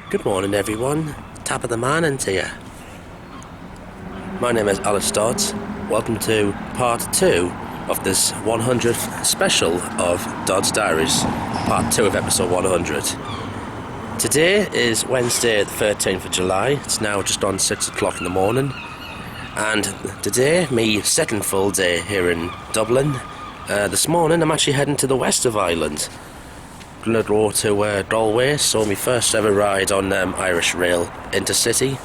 Good morning everyone, top of the morning to you. My name is Alice Dodds. Welcome to part 2 of this 100th special of Dodds Diaries, part 2 of episode 100. Today is Wednesday the 13th of July, it's now just on 6 o'clock in the morning, and today, me second full day here in Dublin. This morning I'm actually heading to the west of Ireland. Gonna go to Galway, so my first ever ride on Irish Rail Intercity,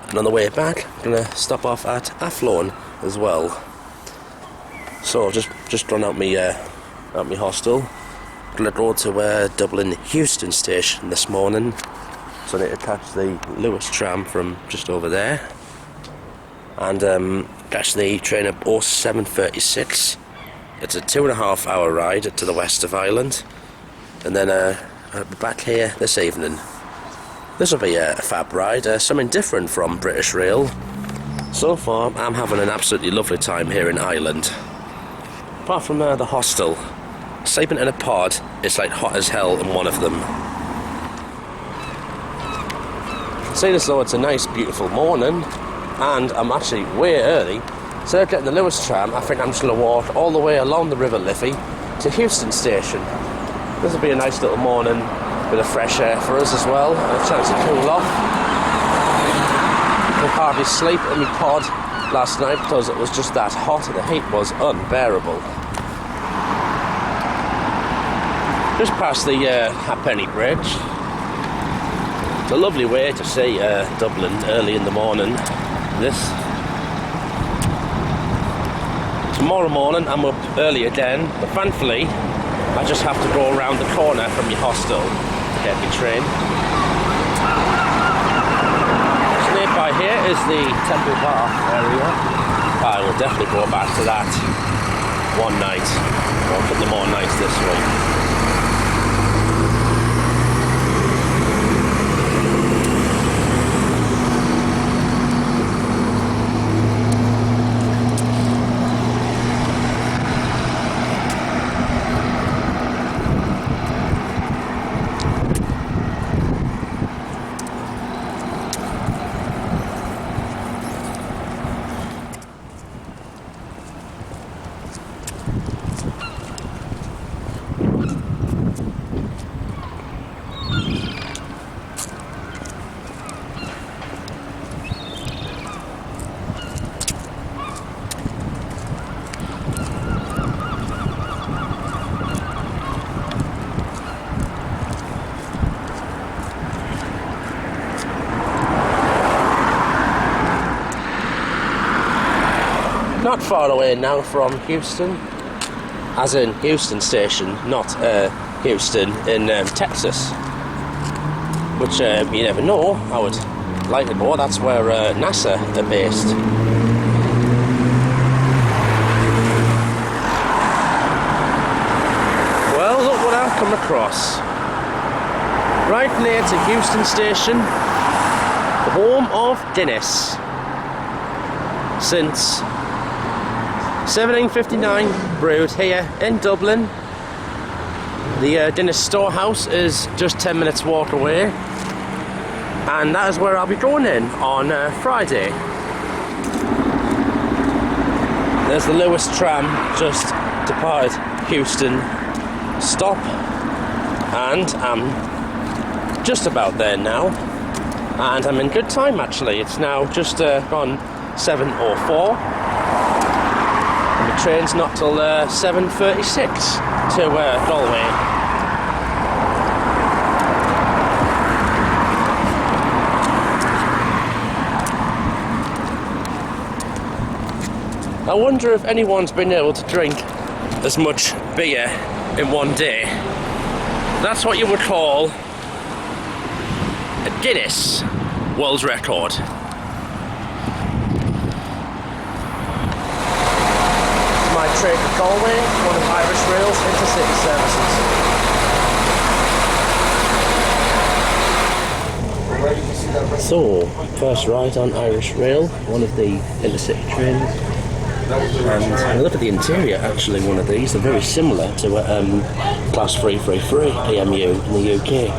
and on the way back I'm gonna stop off at Athlone as well. So I've just run out my hostel. Gonna go to Dublin Euston station this morning, so I need to catch the Lewis tram from just over there, and catch the train at 07:36. It's a 2.5 hour ride to the west of Ireland. And then I'll be back here this evening. This will be a fab ride, something different from British Rail. So far, I'm having an absolutely lovely time here in Ireland. Apart from the hostel, sleeping in a pod, it's like hot as hell in one of them. Seeing as though it's a nice, beautiful morning, and I'm actually way early, instead of getting the Lewis tram, I think I'm just going to walk all the way along the River Liffey to Euston station. This will be a nice little morning, bit of fresh air for us as well, and a chance to cool off. I could hardly sleep in my pod last night because it was just that hot and the heat was unbearable. Just past the Halfpenny Bridge. It's a lovely way to see Dublin early in the morning. Tomorrow morning I'm up early again, but thankfully I just have to go around the corner from your hostel to get my train. So nearby here is the Temple Bar area. I will definitely go back to that one night, or a couple more nights this week. Not far away now from Houston, as in Houston station, not Houston in Texas, which you never know. I would like to know. That's where NASA are based. Well, look what I've come across. Right near to Houston station, the home of Guinness. Since 1759, brewed here in Dublin. The Guinness storehouse is just 10 minutes walk away, and that is where I'll be going in on Friday. There's the Lewis tram just departed Houston stop, and I'm just about there now, and I'm in good time actually. It's now just gone 7:04. The train's not till 7:36 to Galway. I wonder if anyone's been able to drink as much beer in one day. That's what you would call a Guinness World Record. My train to Galway, one of Irish Rail's Intercity services. So, first ride on Irish Rail, one of the Intercity trains. And I look at the interior, actually, one of these, they're very similar to a Class 333 AMU in the UK.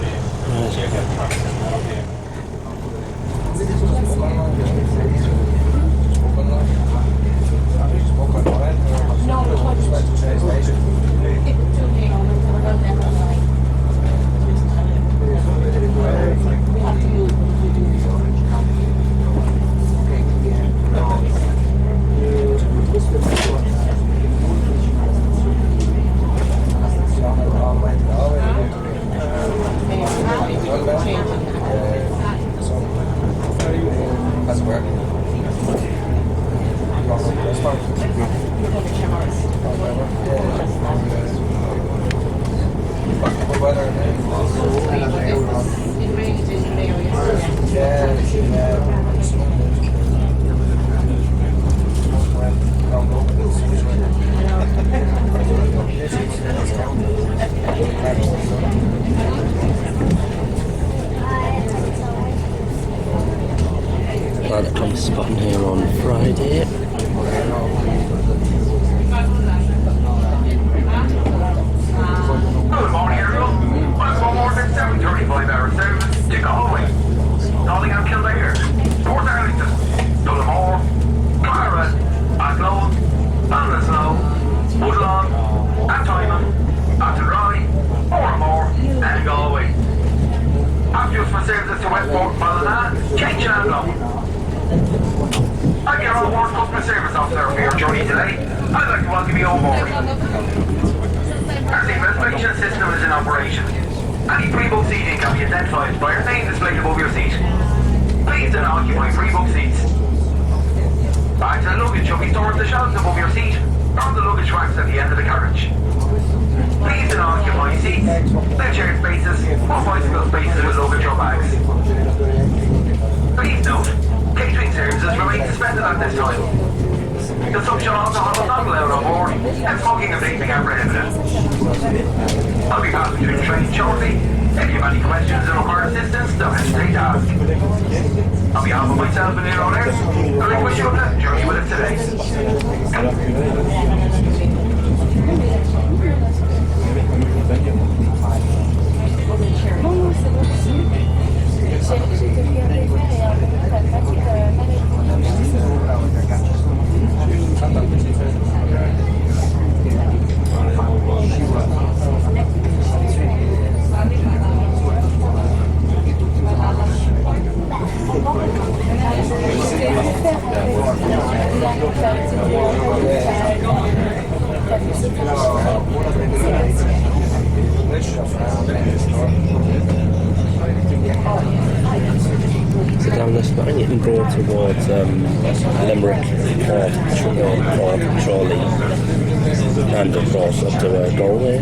Glad to come spotting here on Friday. Good morning, everyone. Welcome aboard this 7:35-hour service to Galway, Nottingham, Kildare, Port Arlington, Tullamore, Clara, Athlone, Ballinasloe, Woodlawn, Attyman, Athenry, Moramore, and Galway. After for services to Westport, Ballina, Change and Athlone. I'm your on-board customer service officer for your journey today. I'd like to welcome you on board. Our seat reservation system is in operation. Any pre-booked seating can be identified by your name displayed above your seat. Please do not occupy pre-booked seats. Bags and luggage should be stored on the shelves above your seat or on the luggage racks at the end of the carriage. Please do not occupy seats, wheelchair spaces, or bicycle spaces with luggage or bags. Please note, catering services remain suspended at this time. Consumption of alcohol is not allowed on board, and smoking and vaping are prohibited. I'll be passing through the train shortly. If you have any questions or require assistance, don't hesitate to ask. On behalf of myself and your owners, I'd like to wish you a pleasant journey with us today. So down this line you can go towards Limerick, Cork, Chorley, and of course up to Galway.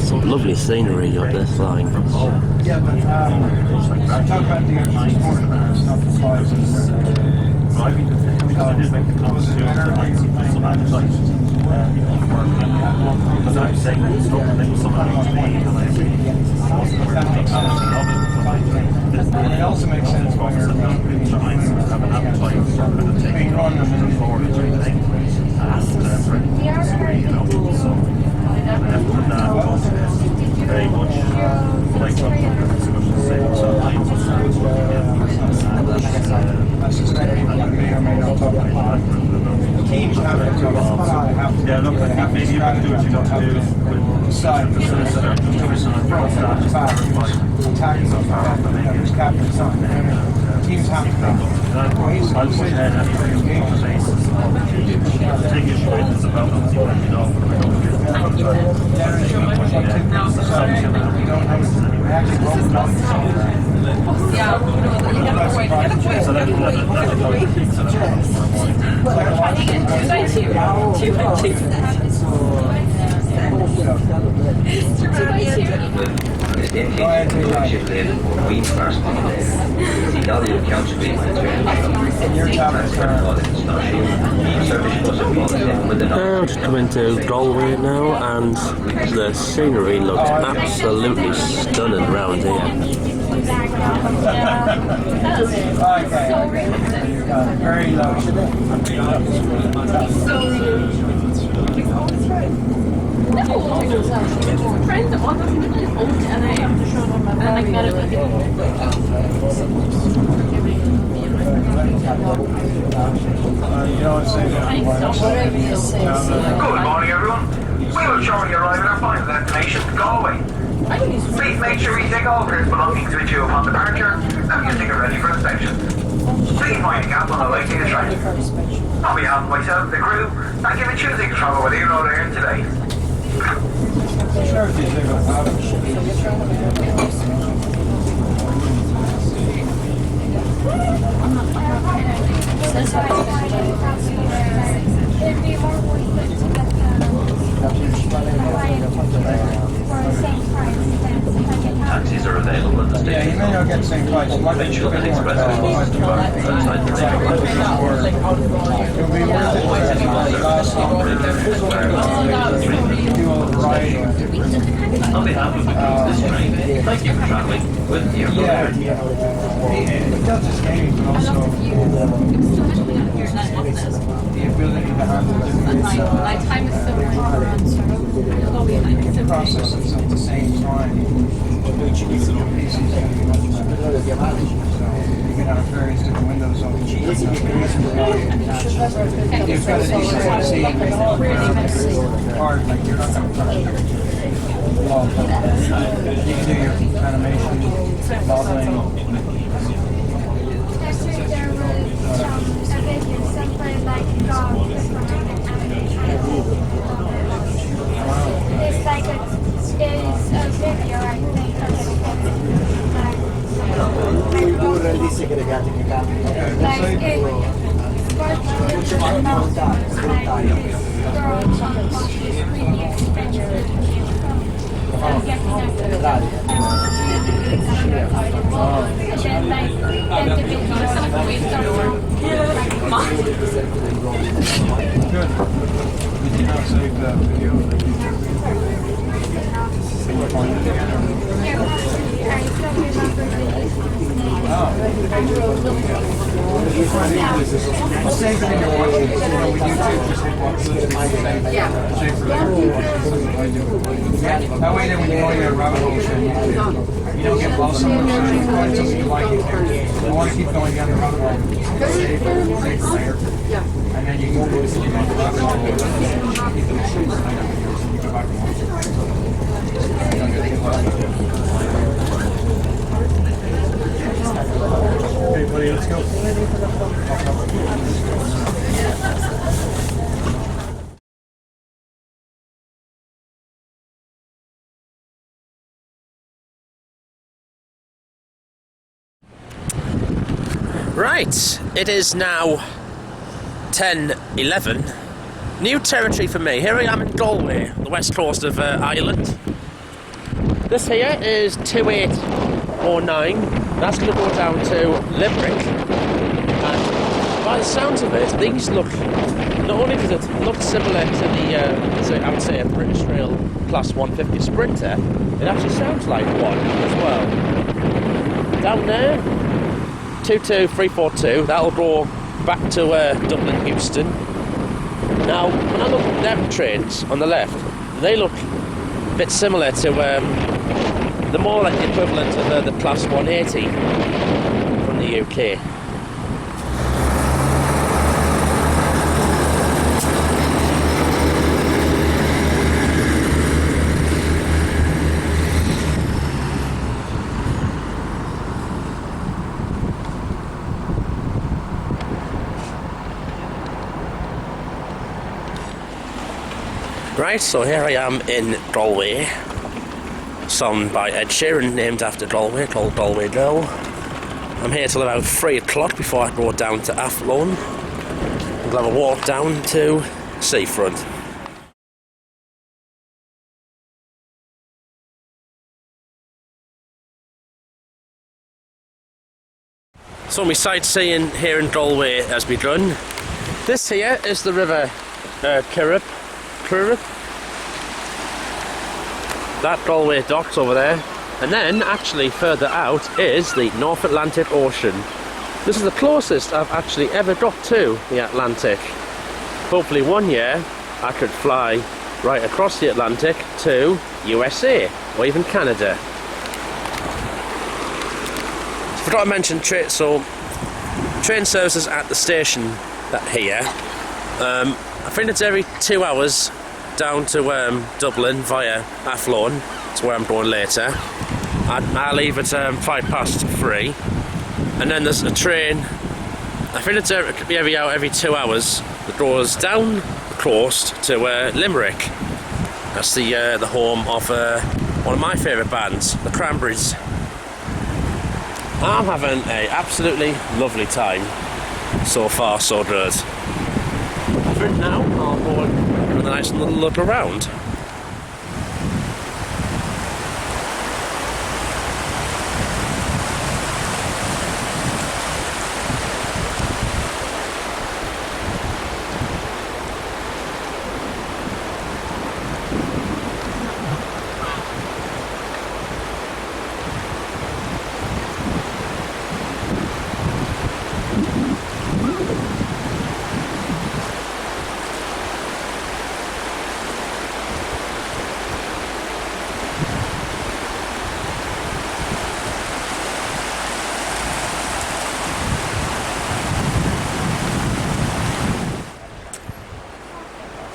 Some lovely scenery up this line. Yeah, but talk about the photographs, not the slides. I did make the comments too. Some appetite, because I'm saying that it's not like someone wants to eat, and I agree. It also makes sense when you're trying to have an appetite for the taking on and moving forward and everything. So after that was very much like something discussion saying sometimes teams have to yeah, look, I think maybe you have to do what you got to do with side the solicitor, attacking the captain side. Teams have to I'll put ahead anyway on the basis of the big issue is about obviously when you know but I don't get Just come into Galway now, and the scenery looks absolutely stunning around here. Very low. Good morning, everyone. We will shortly arrive at our final destination, Galway. Please make sure you take all of your belongings with you upon departure and get your ticket ready for inspection. Please mind the gap on the way to the train. On behalf of myself, the crew, thank you for choosing to travel with you over here today. Taxis are available at the station. Yeah, you may not get the same price. Make sure that express costs to park outside the station. It'll be worth it. Always anyone that's longer than on behalf of the crew of this train, thank you for travelling with your Yeah, it does this game, but also the ability to handle My time is so much processes at the same time. Pieces are going to be much better. You can have various different windows on each. You've got a decent part, like you're not going to touch everything. You can do your animation, modeling. There was a video somewhere like dog. It's like a video, I think. Like it works with the mountains, like this girl on she's really expensive. And then like then the video Good. We did not save that video. Save it in your watch. With YouTube, just hit watch. Save for later. That way, then when you go in a rabbit hole, you don't get lost so much. You find something you like. You want to keep going down the rabbit hole. Save for later. And then you can go to the rabbit hole. You go back and watch it. Okay, buddy, let's go. Right, it is now 10:11. New territory for me. Here I am in Galway, the west coast of Ireland. This here is 2809. That's going to go down to Limerick. And by the sounds of it, these look, not only does it look similar to the, I would say, a British Rail Class 150 Sprinter, it actually sounds like one as well. Down there, 22342, that'll go back to Dublin, Houston. Now, when I look at them trains on the left, they look a bit similar to the more like the equivalent of the Class 180 from the UK. Right, so here I am in Galway, sung by Ed Sheeran, named after Galway, called Galway Girl. I'm here till about 3 o'clock before I go down to Athlone. I'll have a walk down to Seafront. So my sightseeing here in Galway has begun. This here is the river Curragh. That Galway docks over there, and then actually further out is the North Atlantic Ocean. This is the closest I've actually ever got to the Atlantic. Hopefully one year I could fly right across the Atlantic to USA or even Canada. Forgot to mention train services at the station here. I think it's every 2 hours down to Dublin via Athlone. That's where I'm going later. I leave at 3:05, and then there's a train. I think it's every 2 hours that goes down the coast to Limerick. That's the home of one of my favourite bands, the Cranberries. I'm having an absolutely lovely time. So far, so good. For now, I'll go and have a nice little look around.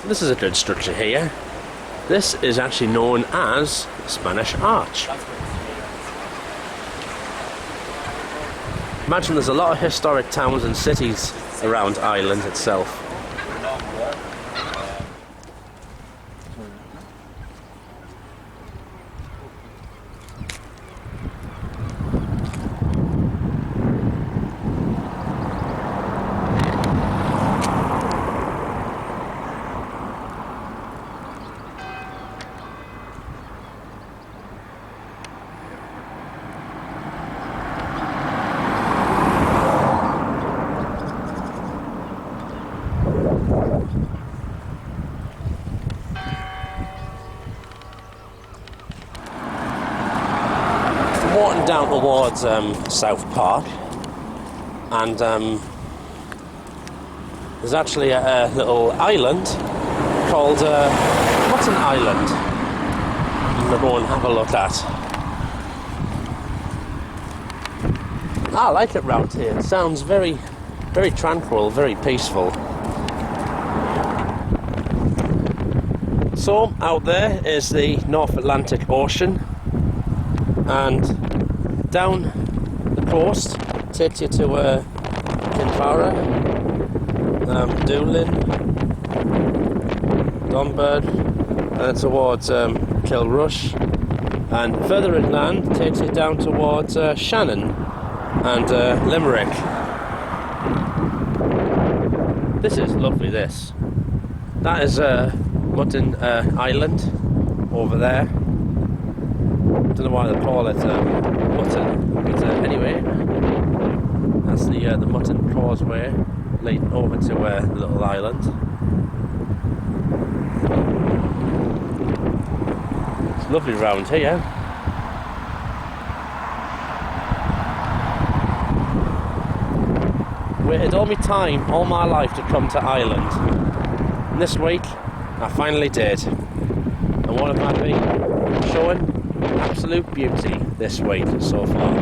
This is a good structure here. This is actually known as the Spanish Arch. Imagine there's a lot of historic towns and cities around Ireland itself. Walking down towards South Park, and there's actually a little island called what's an island? I'm gonna go and have a look at. I like it round here. It sounds very, very tranquil, very peaceful. So out there is the North Atlantic Ocean, and down the coast takes you to Kinvara, Doolin, Dunbird, and towards Kilrush, and further inland takes you down towards Shannon and Limerick. This is lovely, this. That is Mutton Island over there. Don't know why they call it Mutton, but anyway, that's the Mutton Causeway leading over to the little island. It's lovely round here. Waited all my time, all my life to come to Ireland. And this week, I finally did. And what have I been showing? Absolute beauty this week so far.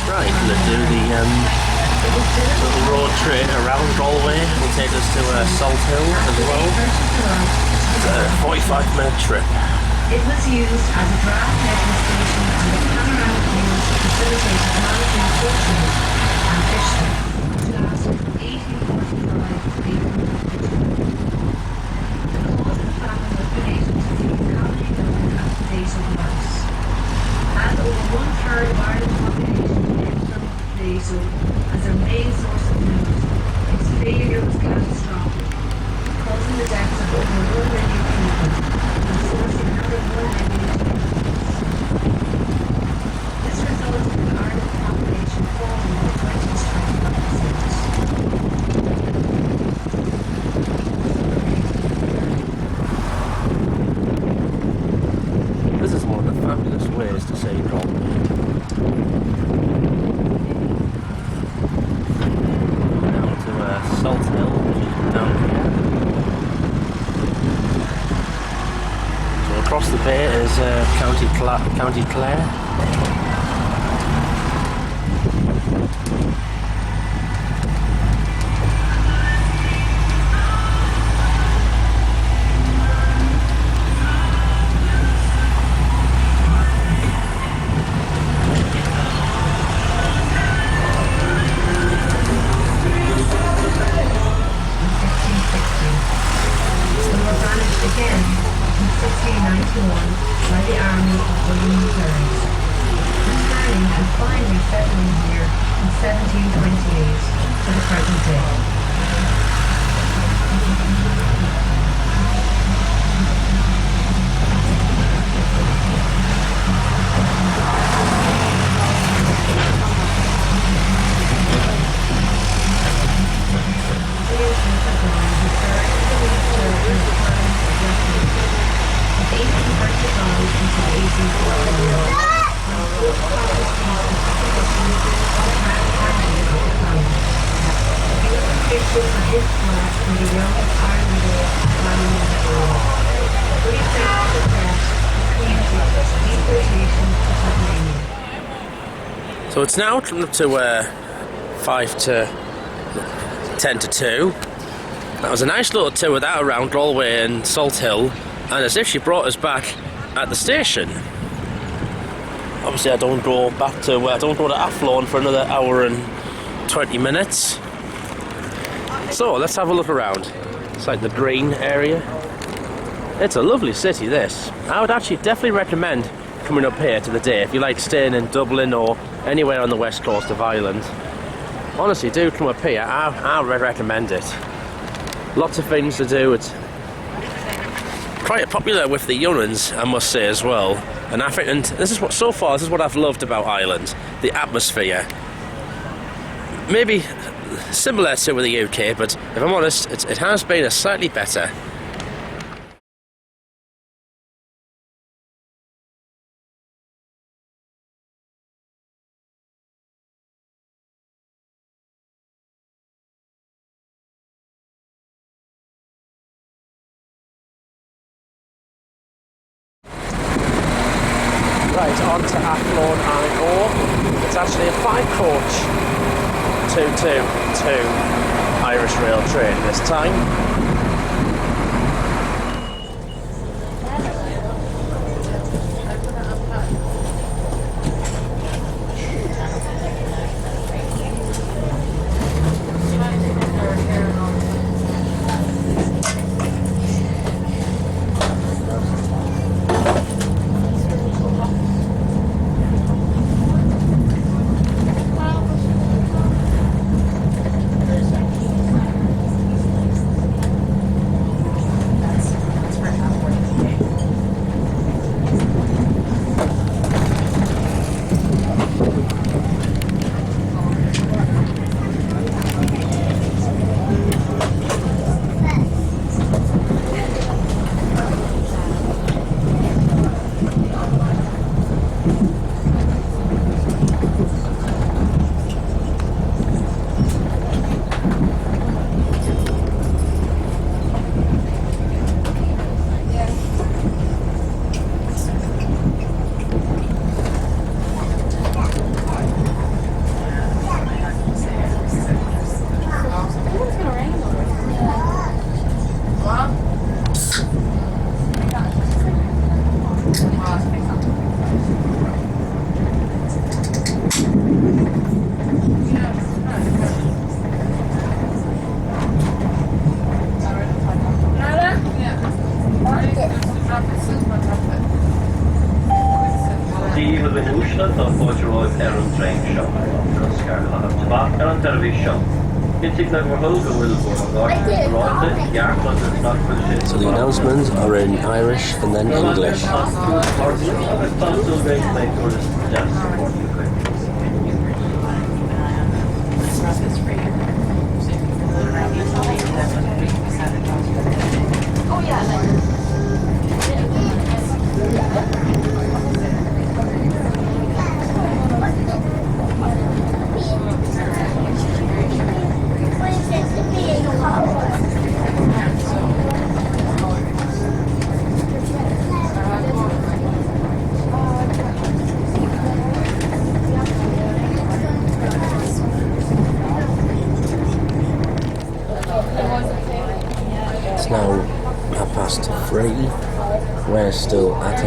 Right, going to do the little road trip around Galway. Will take us to Salt Hill as well. It's a 45-minute trip. It was used as a draft measuring station and the panoramic views facilitated managing fisheries and fishing to last from 1845 to 1852. The cause of the famine was related to the economy building at the base of the house. And over one-third of Ireland's population lived from the Aso as their main source of food. Its failure was catastrophic, causing the deaths of over 1 million people and sourcing another 1 million deaths. This resulted in Ireland's population falling by 20 to 25%. This is one of the fabulous ways to see Galway. Down to Salt Hill, which is down here. So across the bay is County Clare. Picture for his part in the young Irish Rail Intercity. So it's now coming up to 5 to 10 to 2. That was a nice little tour without around Galway and Salt Hill, and as if she brought us back at the station. Obviously I don't go to Athlone for another hour and 20 minutes. So let's have a look around. It's like the green area. It's a lovely city, this. I would actually definitely recommend coming up here to the day if you like staying in Dublin or anywhere on the west coast of Ireland. Honestly, do come up here. I would recommend it. Lots of things to do. It's quite popular with the young ones, I must say, as well. And I think, and this is what I've loved about Ireland: the atmosphere. Maybe similar to the UK, but if I'm honest, it has been a slightly better. Right, on to Athlone and Gore. It's actually a 5-coach 222 Irish Rail train this time. So the announcements are in Irish and then English. Now 3:30. We're still at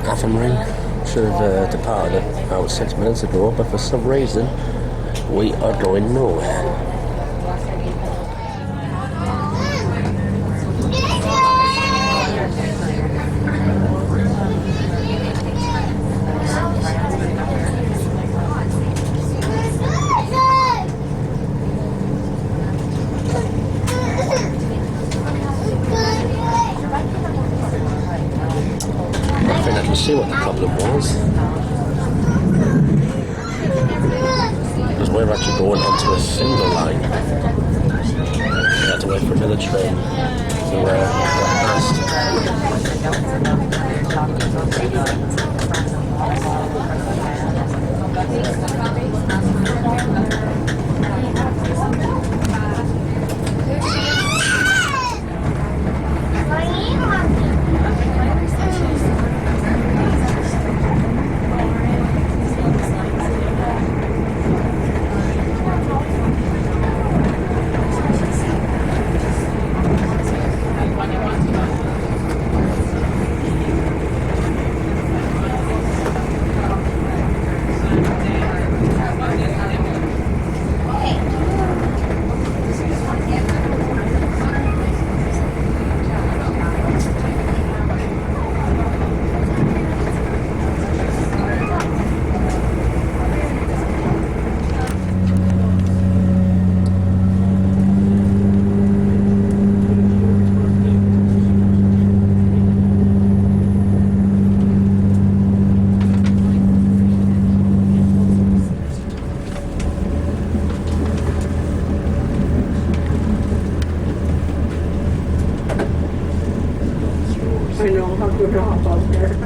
Athlone. Should have departed about 6 minutes ago, but for some reason we are going nowhere. See what the problem was, because we're actually going onto a single line. We had to wait for another train to get past. I know how to drop out there.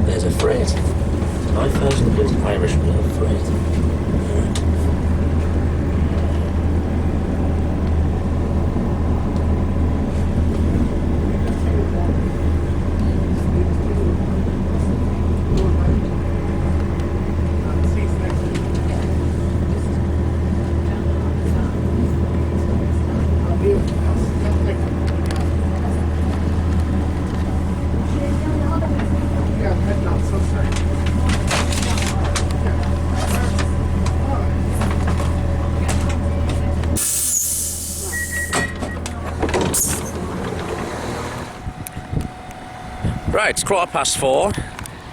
There's a freight. My first look is Irish Rail Freight. Right, it's 4:15.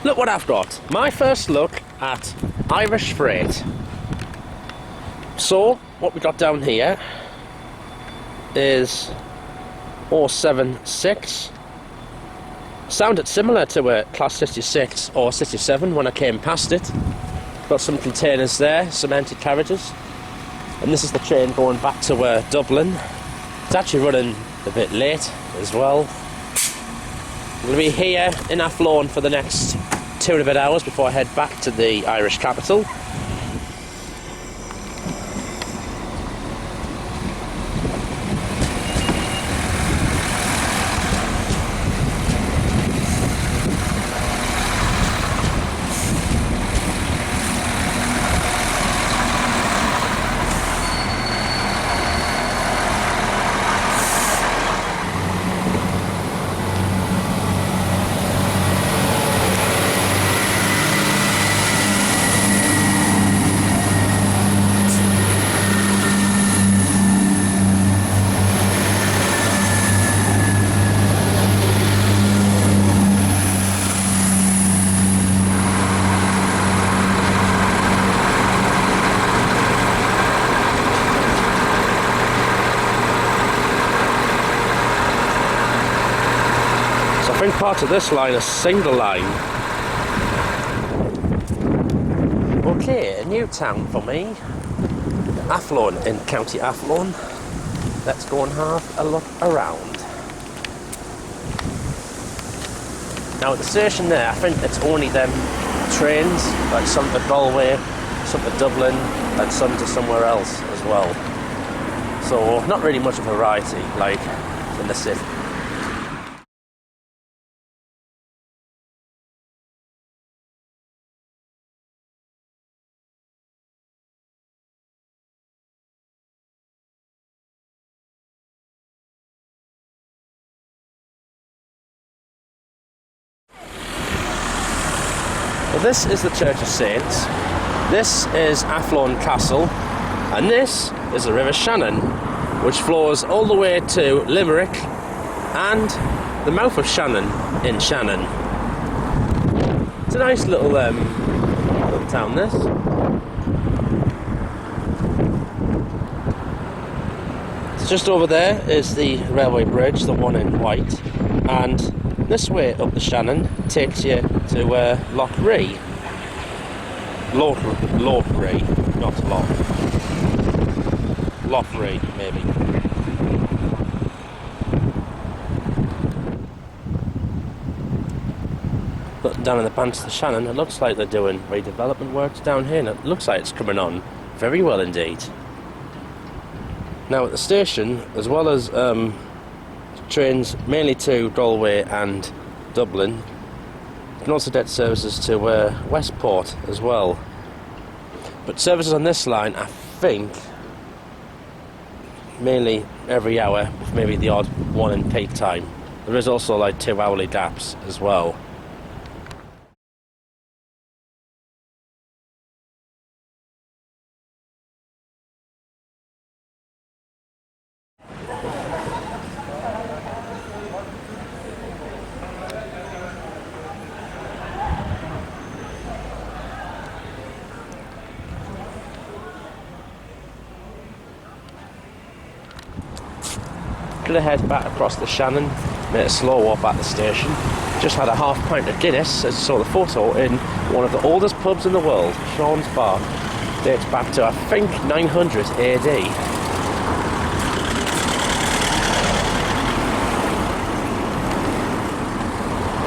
Look what I've got. My first look at Irish Freight. So, what we got down here is 076. Sounded similar to a Class 66 or 67 when I came past it. Got some containers there, some empty carriages. And this is the train going back to Dublin. It's actually running a bit late as well. We'll be here in Athlone for the next 2 and a bit hours before I head back to the Irish capital. I think part of this line is single line. Okay, a new town for me. Athlone in County Athlone. Let's go and have a look around. Now at the station there, I think it's only them trains, like some to Galway, some to Dublin, and some to somewhere else as well. So not really much of a variety like in the city. Well, this is the Church of Saints, this is Athlone Castle, and this is the River Shannon, which flows all the way to Limerick and the mouth of Shannon in Shannon. It's a nice little town, this. So just over there is the railway bridge, the one in white, and this way up the Shannon takes you to Loch Ree. Loch Ree, not Loch. Loch Ree, maybe. Looking down in the banks of the Shannon, it looks like they're doing redevelopment works down here, and it looks like it's coming on very well indeed. Now at the station, as well as trains mainly to Galway and Dublin, you can also get services to Westport as well. But services on this line, I think, mainly every hour, with maybe the odd one in peak time. There is also like 2 hourly gaps as well. Gonna head back across the Shannon, made a slow walk at the station. Just had a half pint of Guinness as I saw the photo in one of the oldest pubs in the world, Sean's Bar. Dates back to I think 900 AD.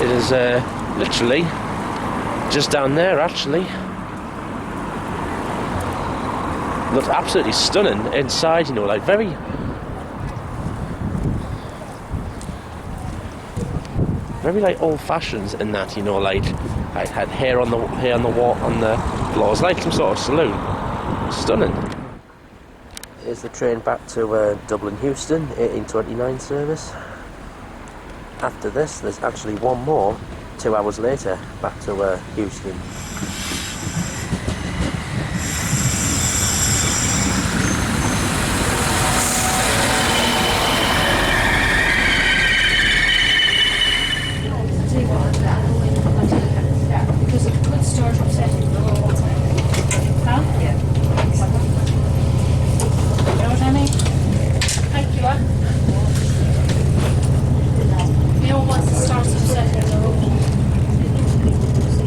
It is literally just down there actually. Looks absolutely stunning inside, you know, like very like old-fashioned in that, you know, like I had hair on the wall on the floors, like some sort of saloon. Stunning. Here's the train back to Dublin Euston, 1829 service. After this, there's actually one more 2 hours later back to Euston.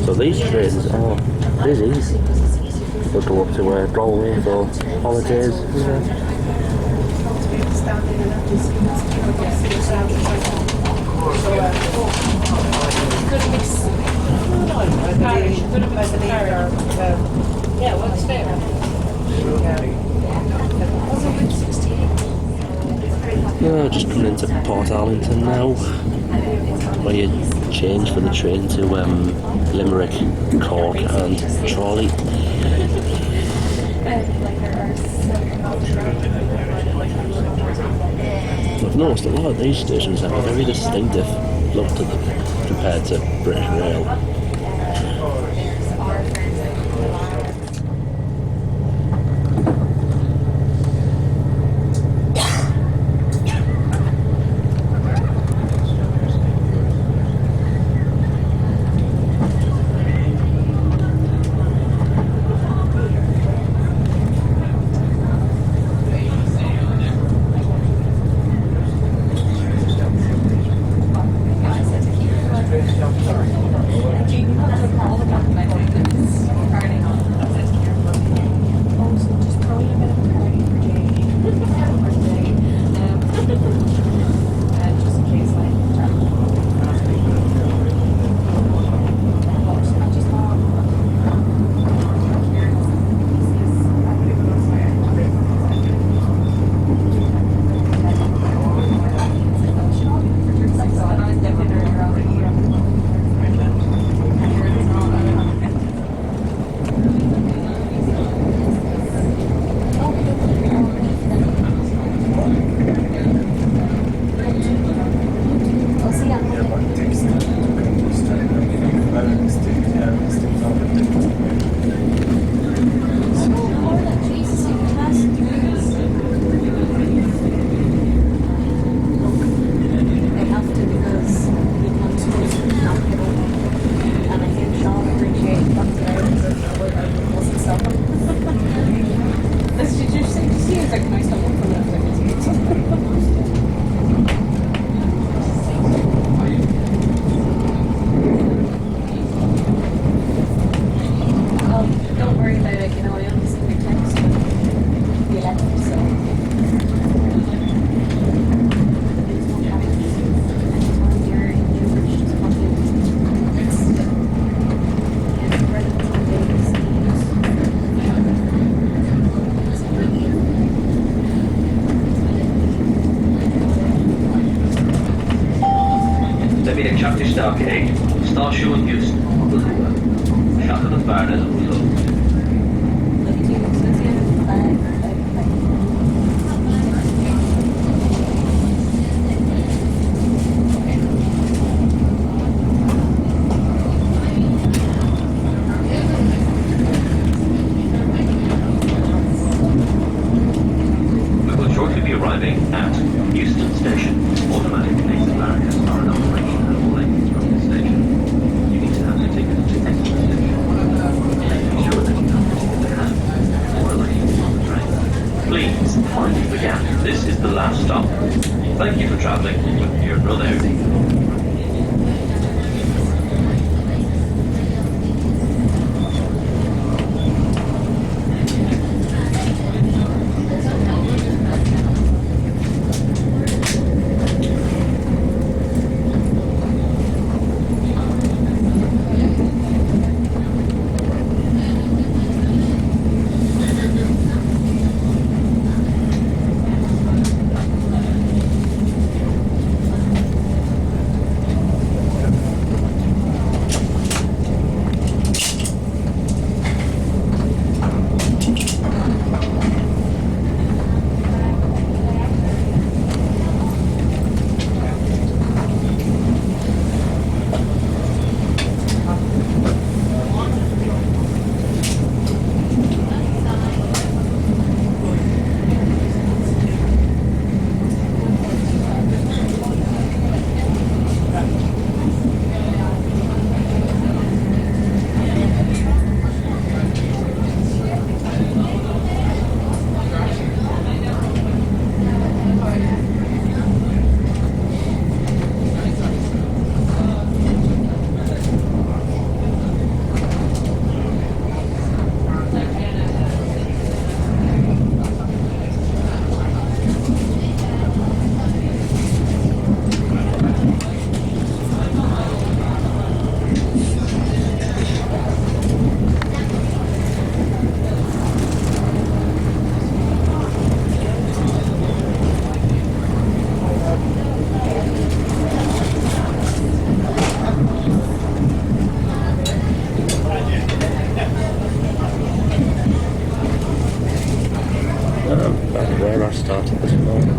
So these trains are busy. They'll go up to Galway for holidays. Yeah, what's fair? Just coming into Port Arlington now, where you change for the train to Limerick, Cork and Tralee. I've noticed a lot of these stations have a very distinctive look to them compared to British Rail. Arcade, Starshow and Houston, Shuttle and Barnet and Flow. We will shortly be arriving at Euston Station. Automatic exit barriers are in operation at all exits from the station. You need to have your ticket to exit the station. Make sure that you have your ticket to hand or a license on the train. Please, mind the gap. This is the last stop. Thank you for travelling with your brother. Where I started this morning.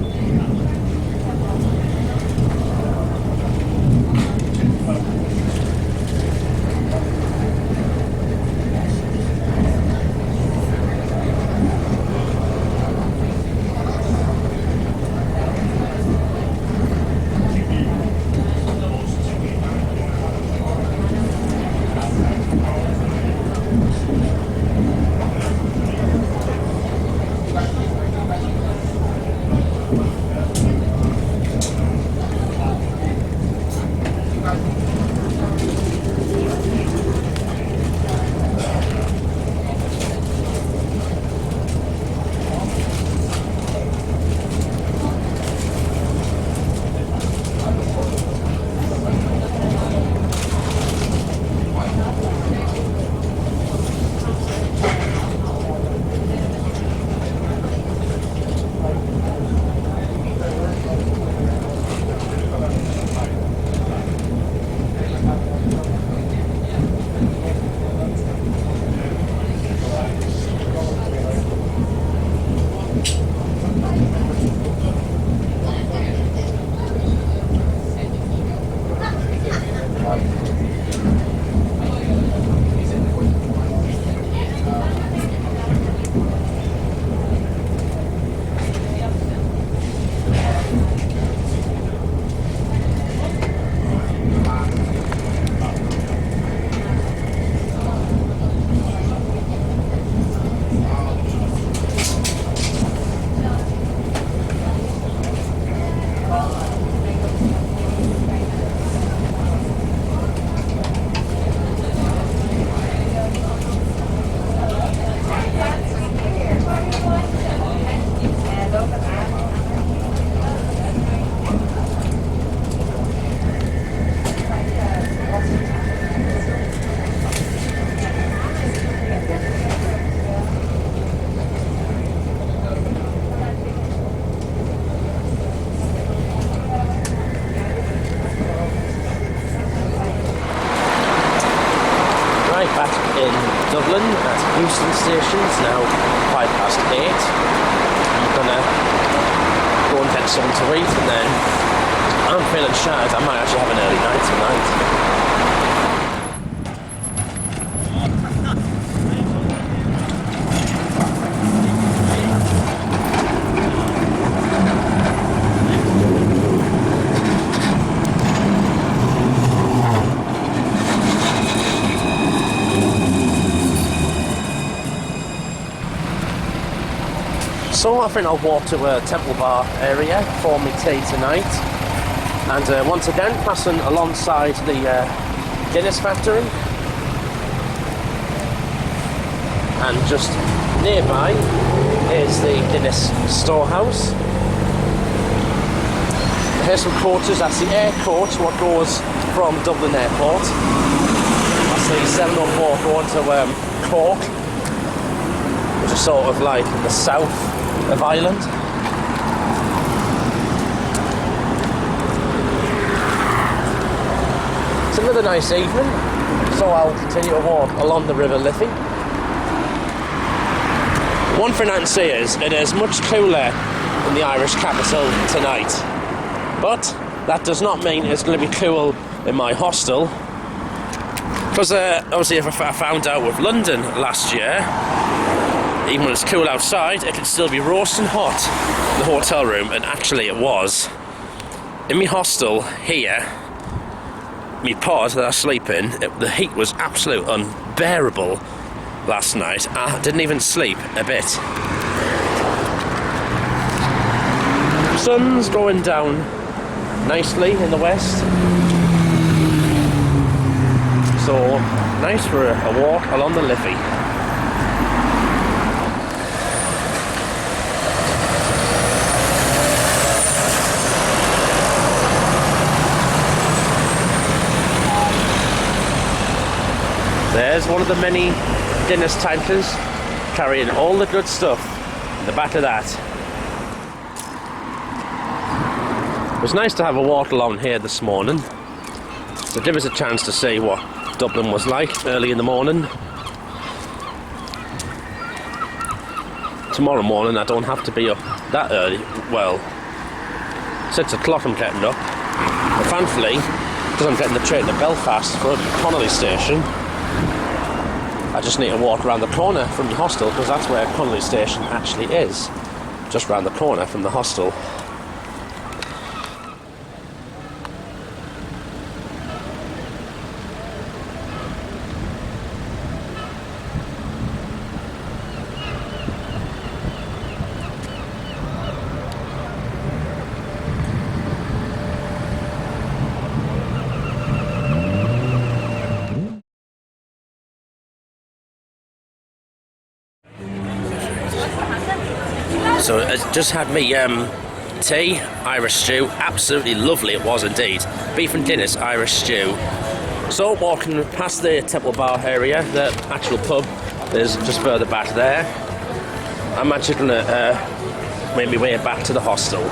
Dublin at Euston Station. It's now 8:05. I'm gonna go and get something to eat, and then I'm feeling shy. I might actually have an early night tonight. So I think I'll walk to a Temple Bar area for my tea tonight, and once again passing alongside the Guinness factory, and just nearby is the Guinness storehouse. Here's some coaches. That's the air coach, what goes from Dublin Airport. That's the 704 going to Cork, which is sort of like in the south of Ireland. It's another nice evening, so I'll continue to walk along the River Liffey. One thing I can say is it is much cooler in the Irish capital tonight, but that does not mean it's going to be cool in my hostel, because obviously if I found out with London last year, even when it's cool outside, it can still be roasting hot in the hotel room, and actually it was. In my hostel here, my pod that I sleep in, the heat was absolutely unbearable last night. I didn't even sleep a bit. Sun's going down nicely in the west, so nice for a walk along the Liffey. There's one of the many Guinness tankers carrying all the good stuff in the back of that. It was nice to have a walk along here this morning, to give us a chance to see what Dublin was like early in the morning. Tomorrow morning I don't have to be up that early. Well, 6 o'clock I'm getting up. But thankfully, because I'm getting the train to Belfast from Connolly Station, I just need to walk around the corner from the hostel, because that's where Connolly Station actually is. Just round the corner from the hostel. So I just had me tea, Irish stew, absolutely lovely it was indeed. Beef and Guinness Irish stew. So walking past the Temple Bar area, the actual pub is just further back there. I'm actually going to make my way back to the hostel.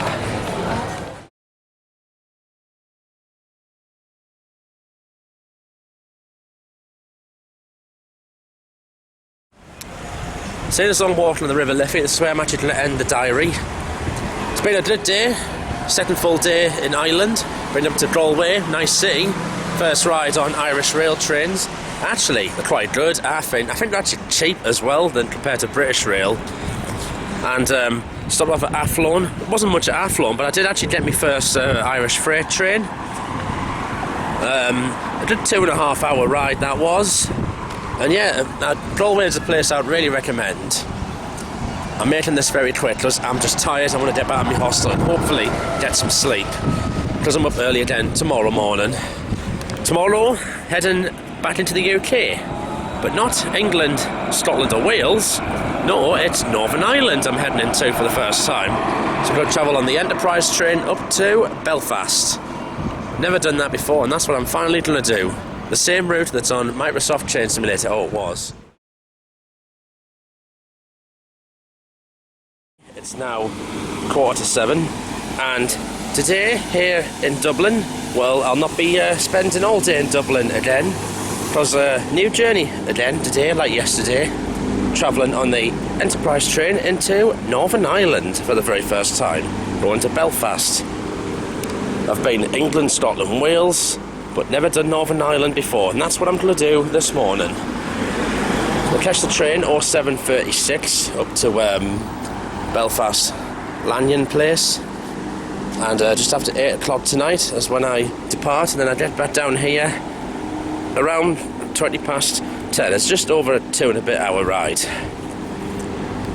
Seeing as I'm walking on the River Liffey, this is where I'm actually going to end the diary. It's been a good day, second full day in Ireland, been up to Galway, nice city, first ride on Irish Rail trains. Actually, they're quite good, I think they're actually cheap as well than compared to British Rail. And stopped off at Athlone. It wasn't much at Athlone, but I did actually get my first Irish freight train. I did a 2.5 hour ride that was. And yeah, Galway is a place I'd really recommend. I'm making this very quick because I'm just tired. I want to get back to my hostel and hopefully get some sleep, because I'm up early again tomorrow morning. Tomorrow, heading back into the UK, but not England, Scotland or Wales. No, it's Northern Ireland I'm heading into for the first time. So I'm going to travel on the Enterprise train up to Belfast. Never done that before, and that's what I'm finally going to do. The same route that's on Microsoft Train Simulator. Oh, it was. It's now 7:15, and today here in Dublin, well, I'll not be spending all day in Dublin again. Because a new journey again today, like yesterday, travelling on the Enterprise train into Northern Ireland for the very first time, going to Belfast. I've been England, Scotland, Wales, but never done Northern Ireland before, and that's what I'm going to do this morning. We'll catch the train 07:36 up to Belfast Lanyon place, and just after 8 o'clock tonight is when I depart, and then I get back down here around 20 past 10. It's just over a 2 and a bit hour ride.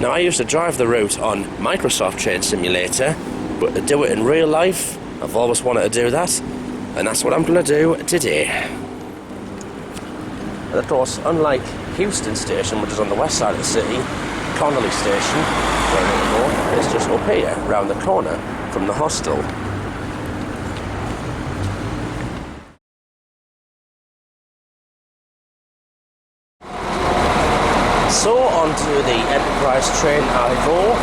Now, I used to drive the route on Microsoft Train Simulator, but to do it in real life, I've always wanted to do that, and that's what I'm going to do today. And of course, unlike Houston Station, which is on the west side of the city, Connolly Station, where I'm going to go, is just up here, round the corner from the hostel. So, onto the Enterprise train I go.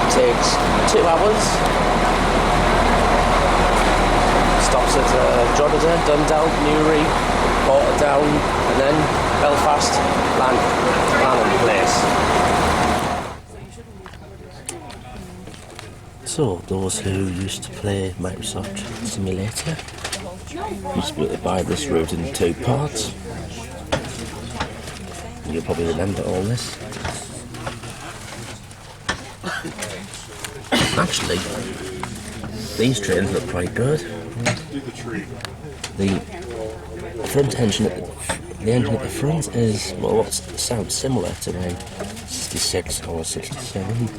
It takes 2 hours. Stops at Drogheda, Dundalk, Newry, Portadown, and then Belfast, Lanyon place. So, those who used to play Microsoft Simulator used to be able to buy this route in 2 parts. You'll probably remember all this. Actually, these trains look quite good. The front engine at the engine at the front is, well, what sounds similar to a 66 or 67.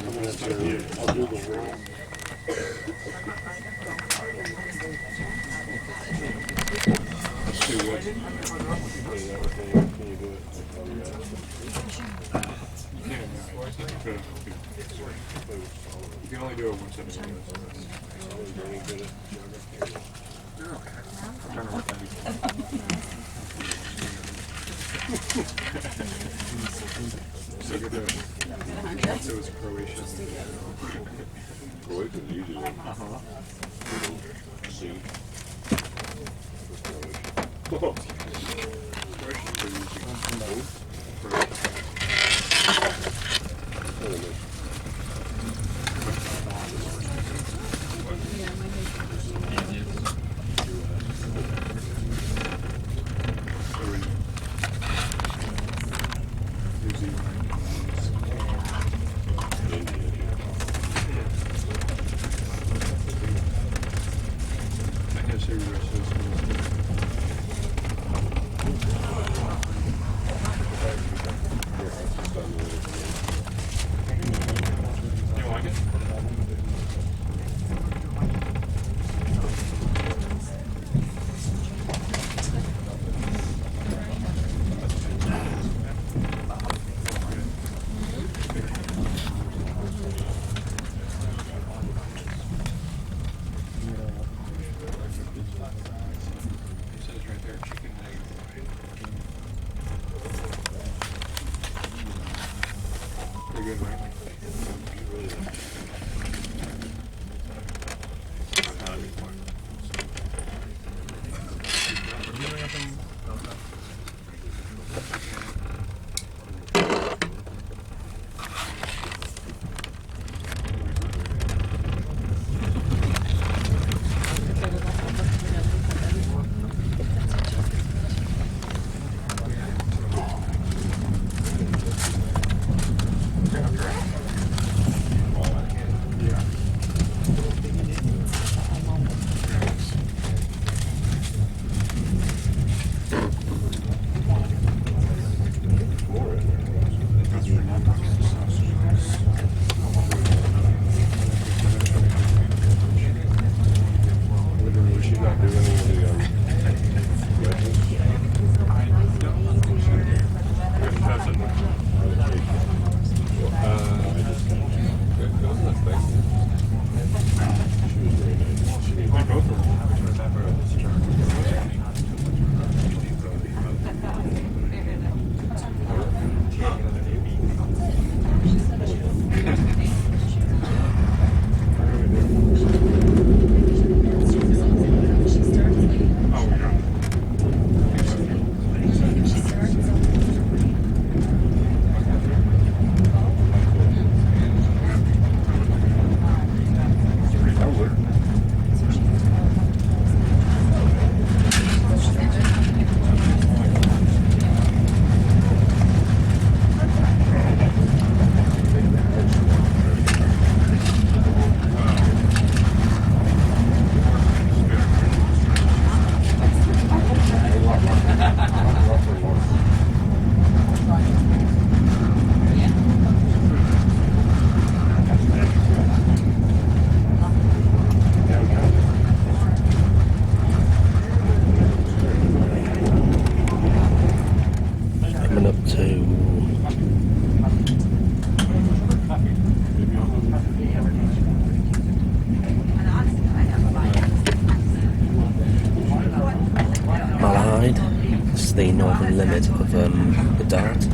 You can only do it once every minute. So good. Once it was Croatian. Croatian usually. See. Good, right? It's the northern limit of the Dart.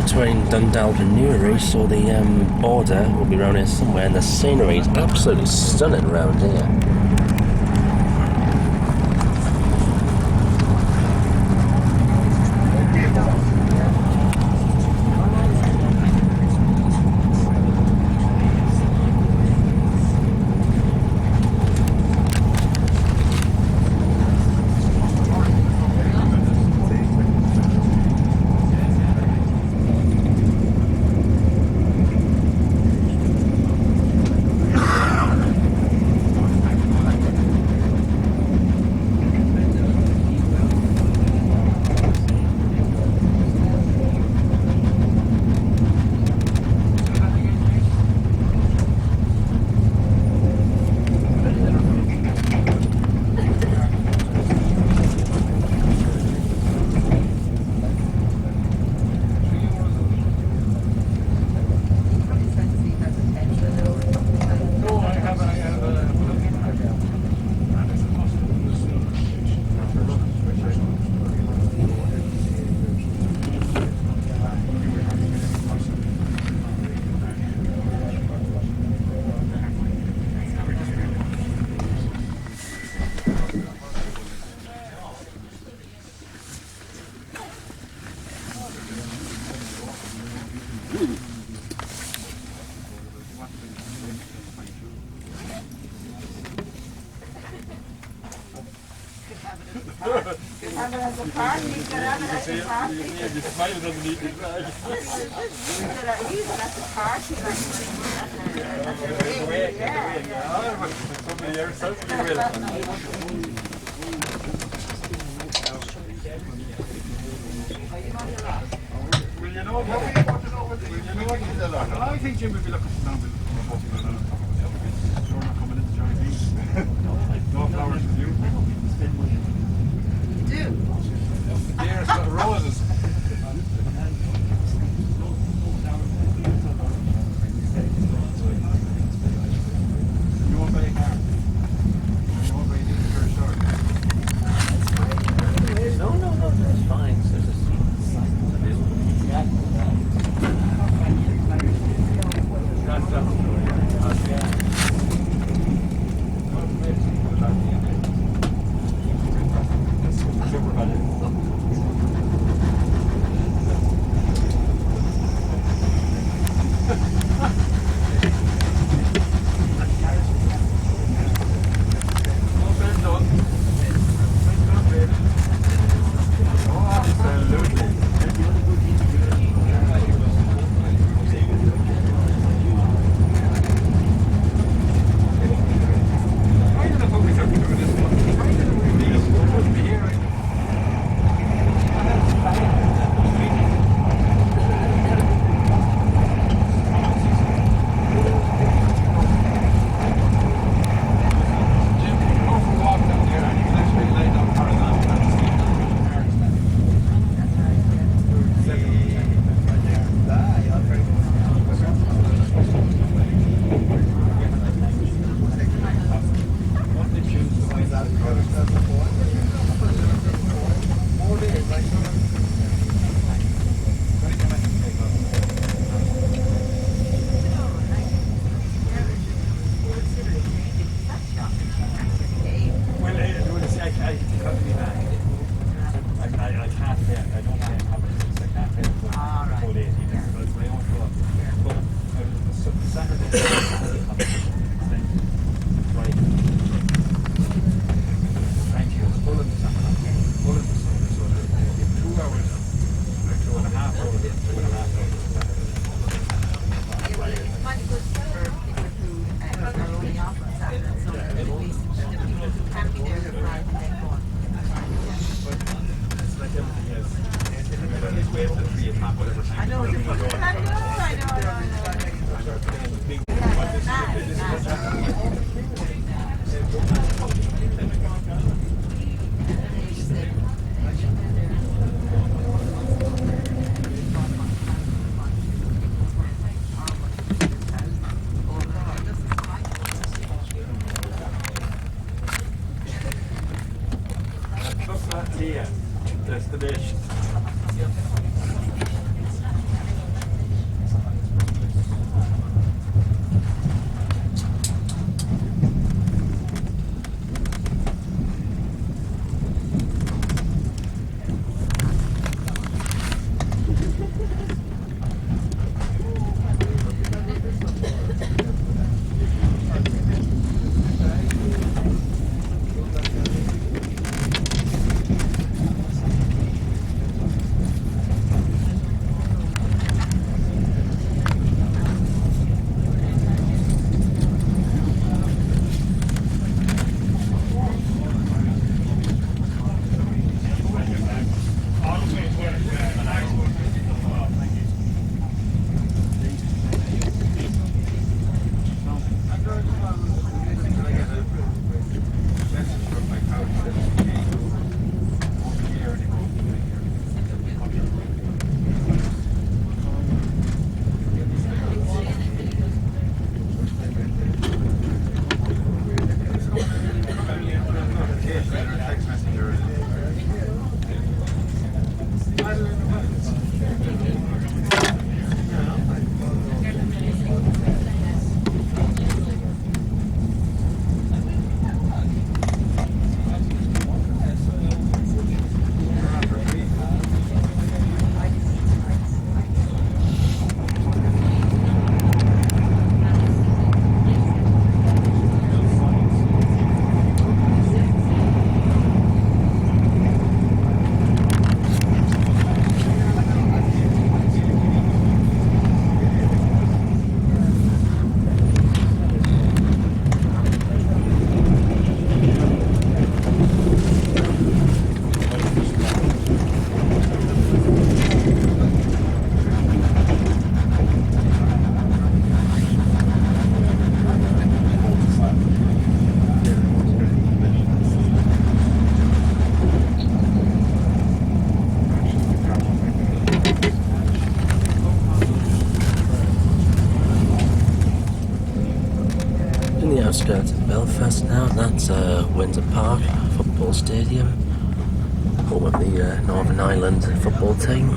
between Dundalk and Newry, so the border will be around here somewhere, and the scenery is absolutely stunning around here. I think Jim would be looking for something. You're not coming into Johnny. No flowers for you. Do? Dearest roses. You won't buy a car. You won't buy a new car, sure. No, that's fine. There's a Destination. outskirts of Belfast now, and that's Windsor Park football stadium, home of the Northern Ireland football team.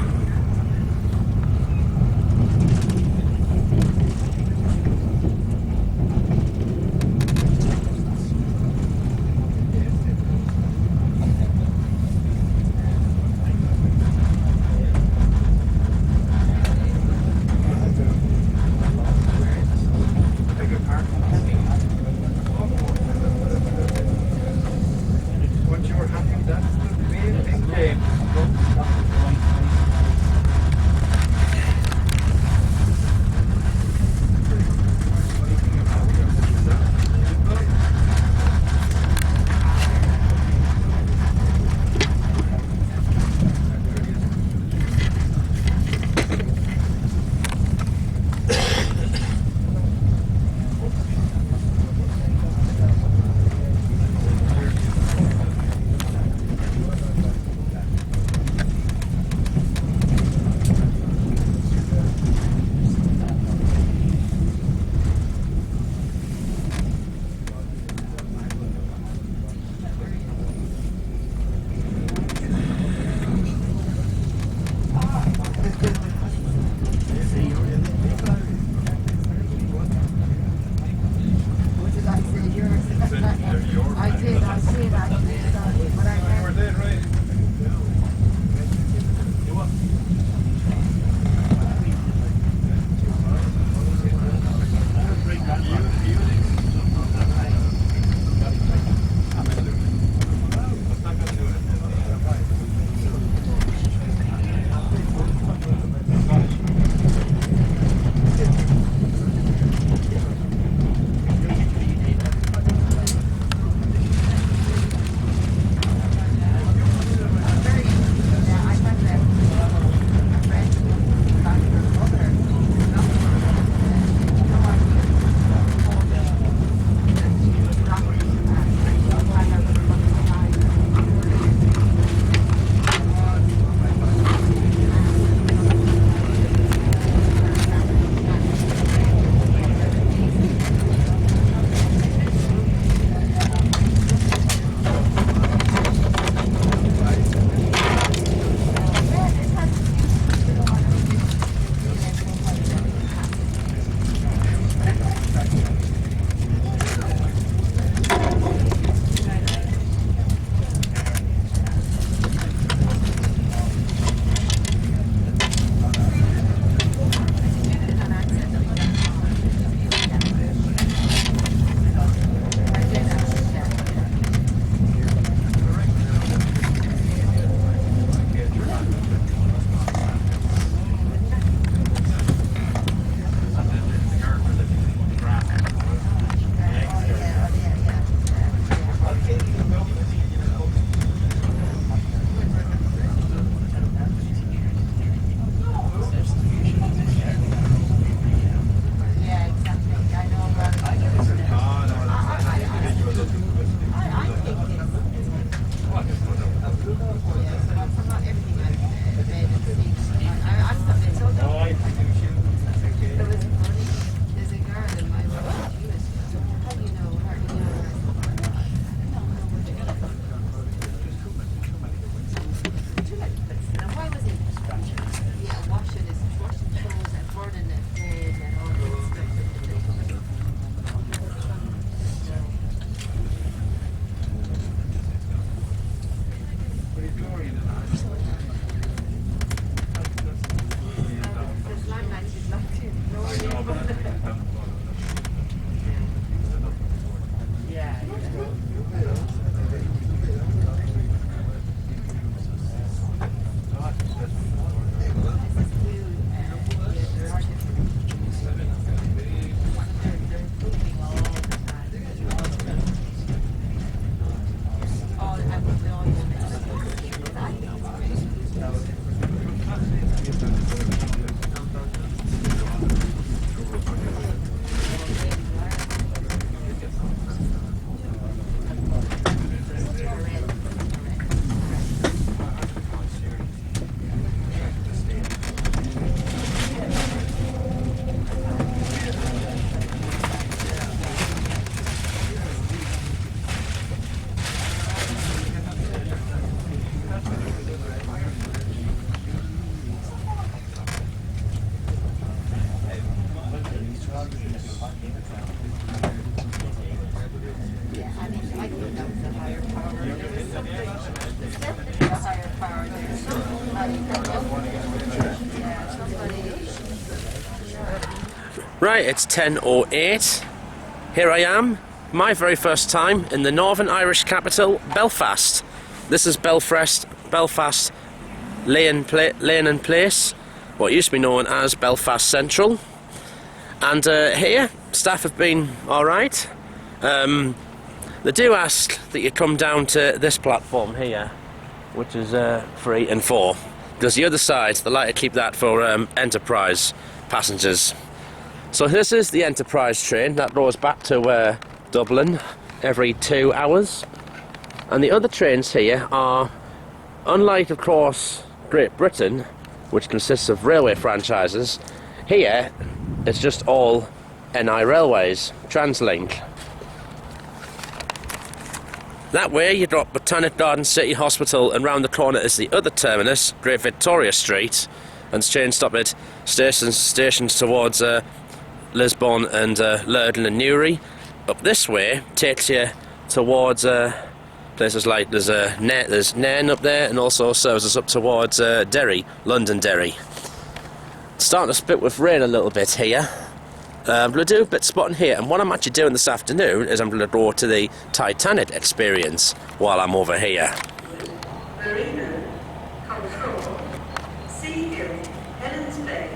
Right, it's 10:08. Here I am, my very first time in the Northern Irish capital, Belfast. This is Belfast Lanyon Place, what used to be known as Belfast Central. And here, staff have been alright. They do ask that you come down to this platform here, which is 3 and 4. Because the other side, they like to keep that for Enterprise passengers. So this is the Enterprise train that goes back to Dublin every 2 hours. And the other trains here are, unlike of course Great Britain, which consists of railway franchises, here it's just all NI Railways, Translink. That way you've got Botanic Gardens City Hospital, and round the corner is the other terminus, Great Victoria Street, and train stop at stations towards Lisbon and Lurden and Newry. Up this way takes you towards places like there's Nairn up there, and also serves us up towards Derry, London Derry. It's starting to split with rain a little bit here. I'm going to do a bit spotting here, and what I'm actually doing this afternoon is I'm going to go to the Titanic Experience while I'm over here. Marino, Control, Sea Hill, Helens Bay,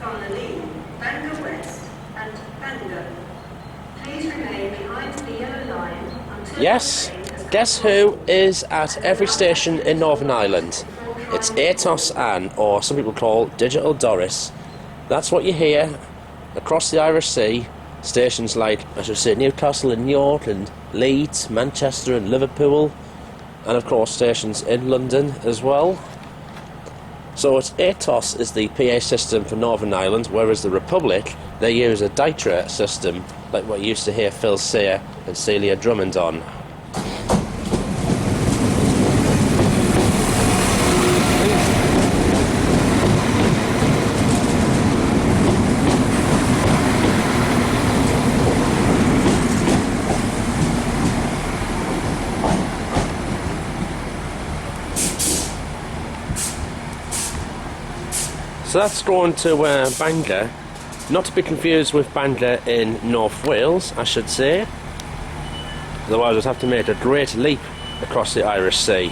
Conley, Bangor West, and Bangor. Please remain behind the yellow line until... Yes, guess who is at every station in Northern Ireland? It's Atos Anne, or some people call Digital Doris. That's what you hear across the Irish Sea. Stations like, I should say, Newcastle and York and Leeds, Manchester and Liverpool, and of course stations in London as well. So it's Atos is the PA system for Northern Ireland, whereas the Republic, they use a Dytra system, like what you used to hear Phil Sayre and Celia Drummond on. So that's going to Bangor, not to be confused with Bangor in North Wales, I should say. Otherwise I'd have to make a great leap across the Irish Sea.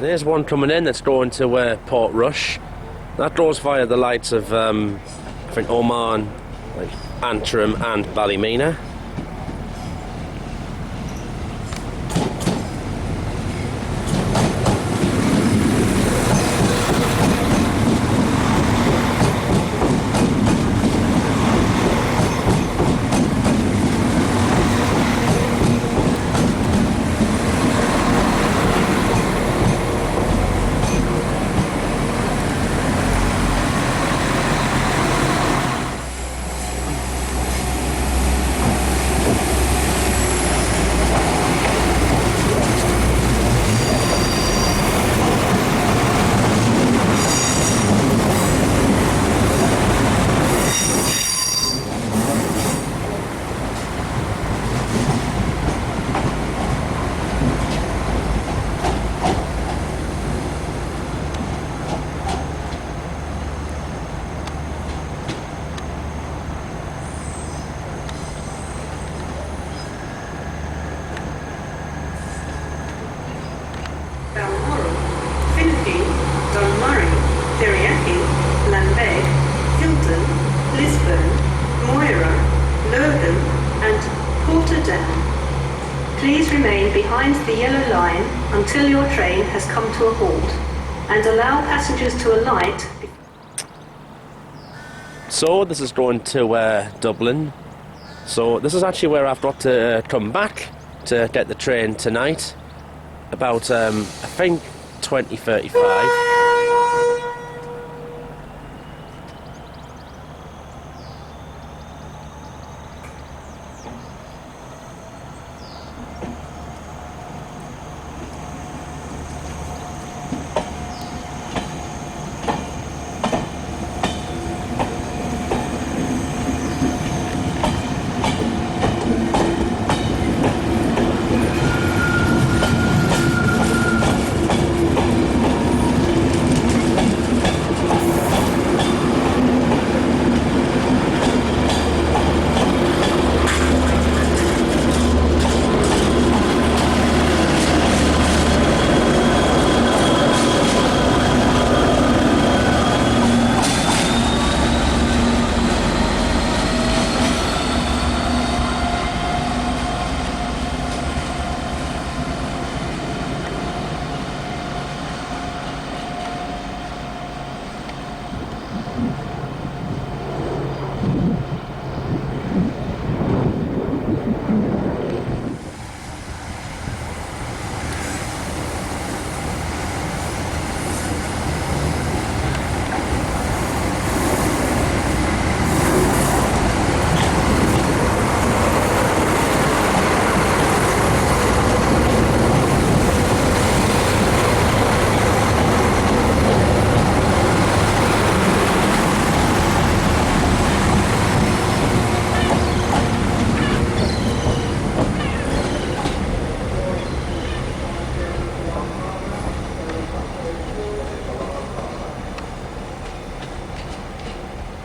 There's one coming in that's going to Port Rush. That goes via the lights of, I think, Oman, like Antrim and Ballymena. Balmoral, Finchy, Dunmurray, Derryachy, Lambeg, Hilton, Lisburn, Moira, Lurgan, and Portadown. Please remain behind the yellow line until your train has come to a halt, and allow passengers to alight. So this is going to Dublin. So this is actually where I've got to come back to get the train tonight. About, I think, 20:35.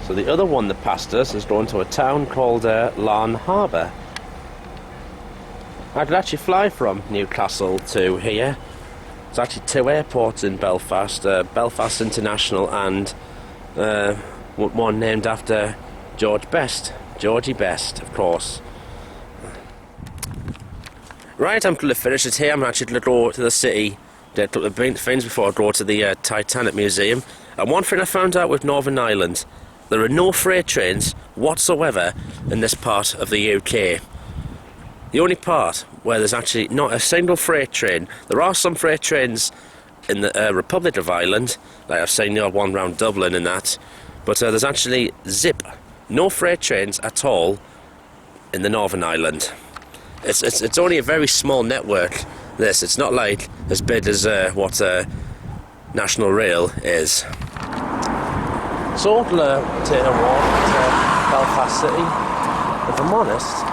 So the other one that passed us is going to a town called Lanyon Harbour. I could actually fly from Newcastle to here. There's actually 2 airports in Belfast, Belfast International and one named after Georgie Best, of course. Right, I'm going to finish it here. I'm actually going to go to the city, do a couple of things before I go to the Titanic Museum. And one thing I found out with Northern Ireland, there are no freight trains whatsoever in this part of the UK. The only part where there's actually not a single freight train. There are some freight trains in the Republic of Ireland, like I've seen the odd one round Dublin and that, but there's actually no freight trains at all in the Northern Ireland. It's only a very small network. It's not like as big as what National Rail is. So I'm going to take a walk to Belfast City. If I'm honest,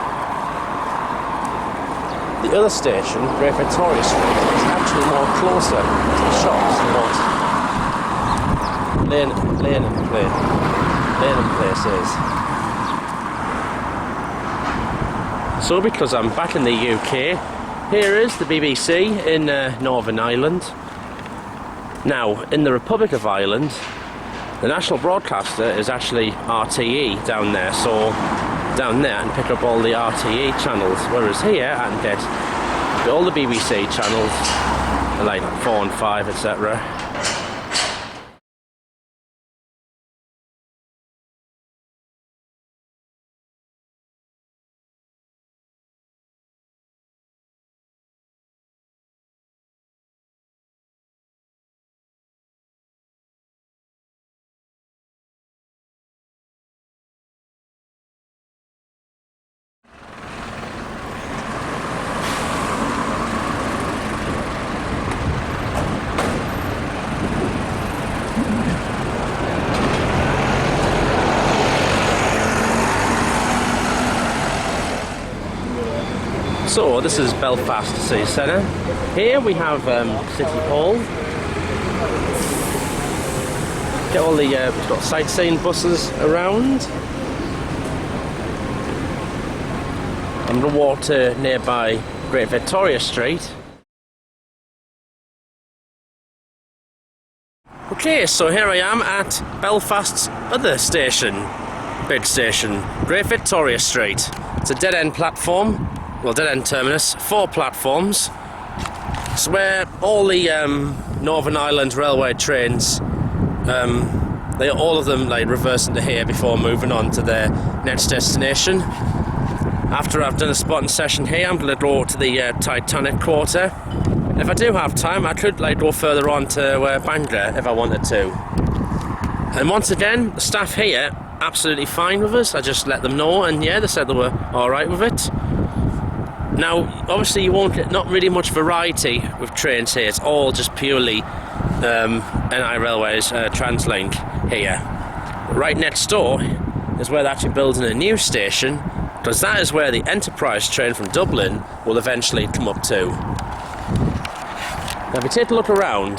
the other station, Great Victoria Street, is actually more closer to the shops than what Lanyon Place is. So because I'm back in the UK, here is the BBC in Northern Ireland. Now, in the Republic of Ireland, the national broadcaster is actually RTE down there, so down there I can pick up all the RTE channels, whereas here I can get all the BBC channels, like 4 and 5, etc. So this is Belfast City Centre. Here we have City Hall. Get all the we've got sightseeing buses around. I'm going to walk to nearby Great Victoria Street. Okay, so here I am at Belfast's other station, big station, Great Victoria Street. It's a dead-end platform. Well, dead-end terminus, 4 platforms. It's where all the Northern Ireland railway trains, all of them like reverse into here before moving on to their next destination. After I've done a spotting session here, I'm going to go to the Titanic Quarter. If I do have time, I could like go further on to Bangor if I wanted to. And once again, the staff here absolutely fine with us. I just let them know, and yeah, they said they were all right with it. Now, obviously you won't get not really much variety with trains here. It's all just purely NI Railways Translink here. Right next door is where they're actually building a new station, because that is where the Enterprise train from Dublin will eventually come up to. Now if you take a look around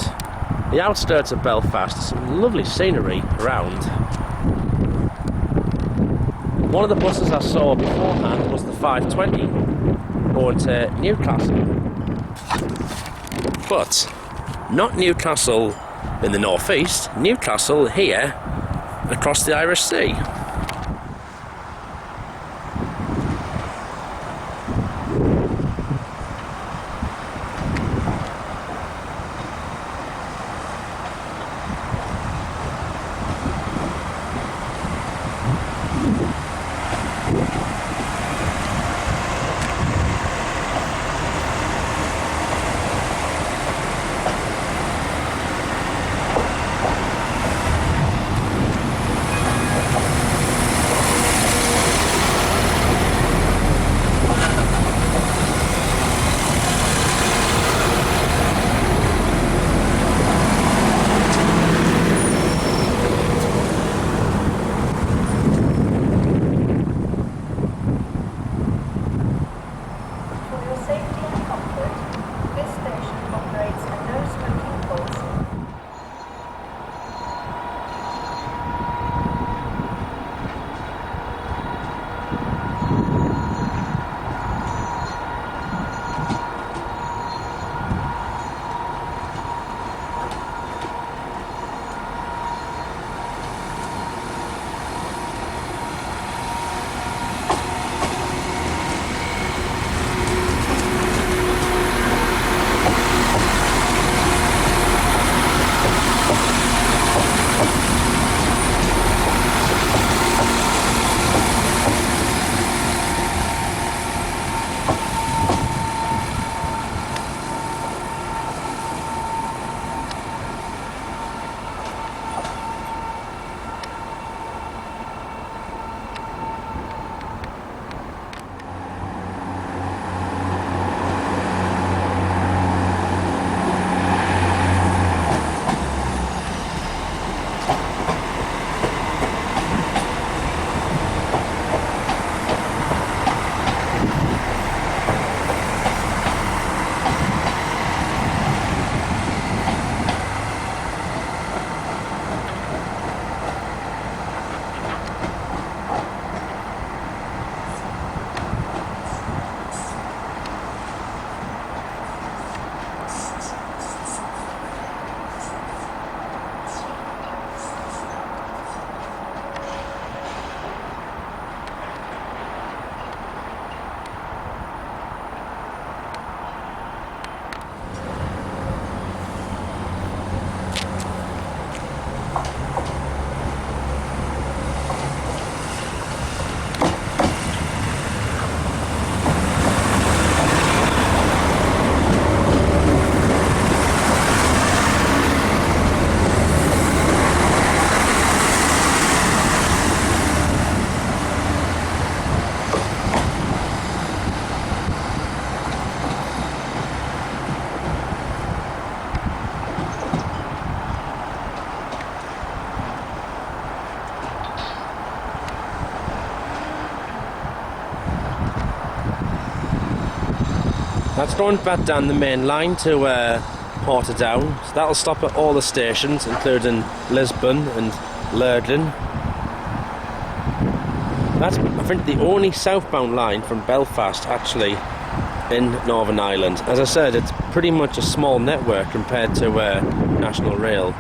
the outskirts of Belfast, there's some lovely scenery around. One of the buses I saw beforehand was the 520 going to Newcastle, but not Newcastle in the northeast, Newcastle here across the Irish Sea. That's going back down the main line to Portadown. So that'll stop at all the stations, including Lisbon and Lurden. That's, I think, the only southbound line from Belfast actually in Northern Ireland. As I said, it's pretty much a small network compared to National Rail.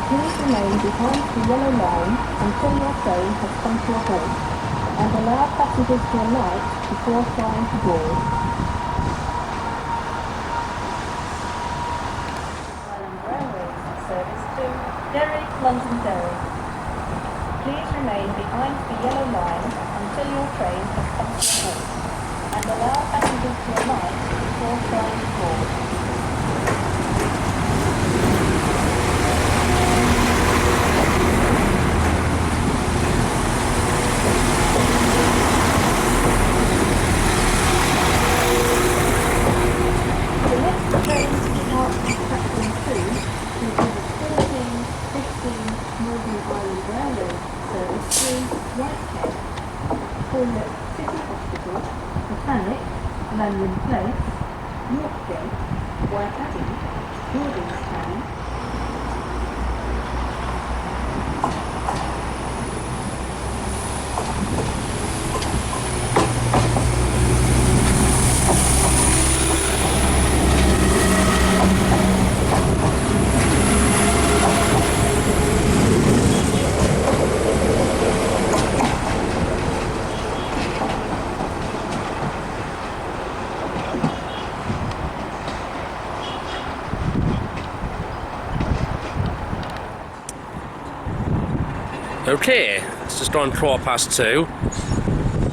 Please remain behind the yellow line until your train has come to a halt, and allow passengers to alight before trying to board. Island Railways service to Derry, Londonderry. Please remain behind the yellow line until your train has come to a halt, and allow passengers to alight before trying to board. Titanic, Lanyon Place, Yorkgate, Whitehaven, Gordonstown. Okay, it's just gone 2:15.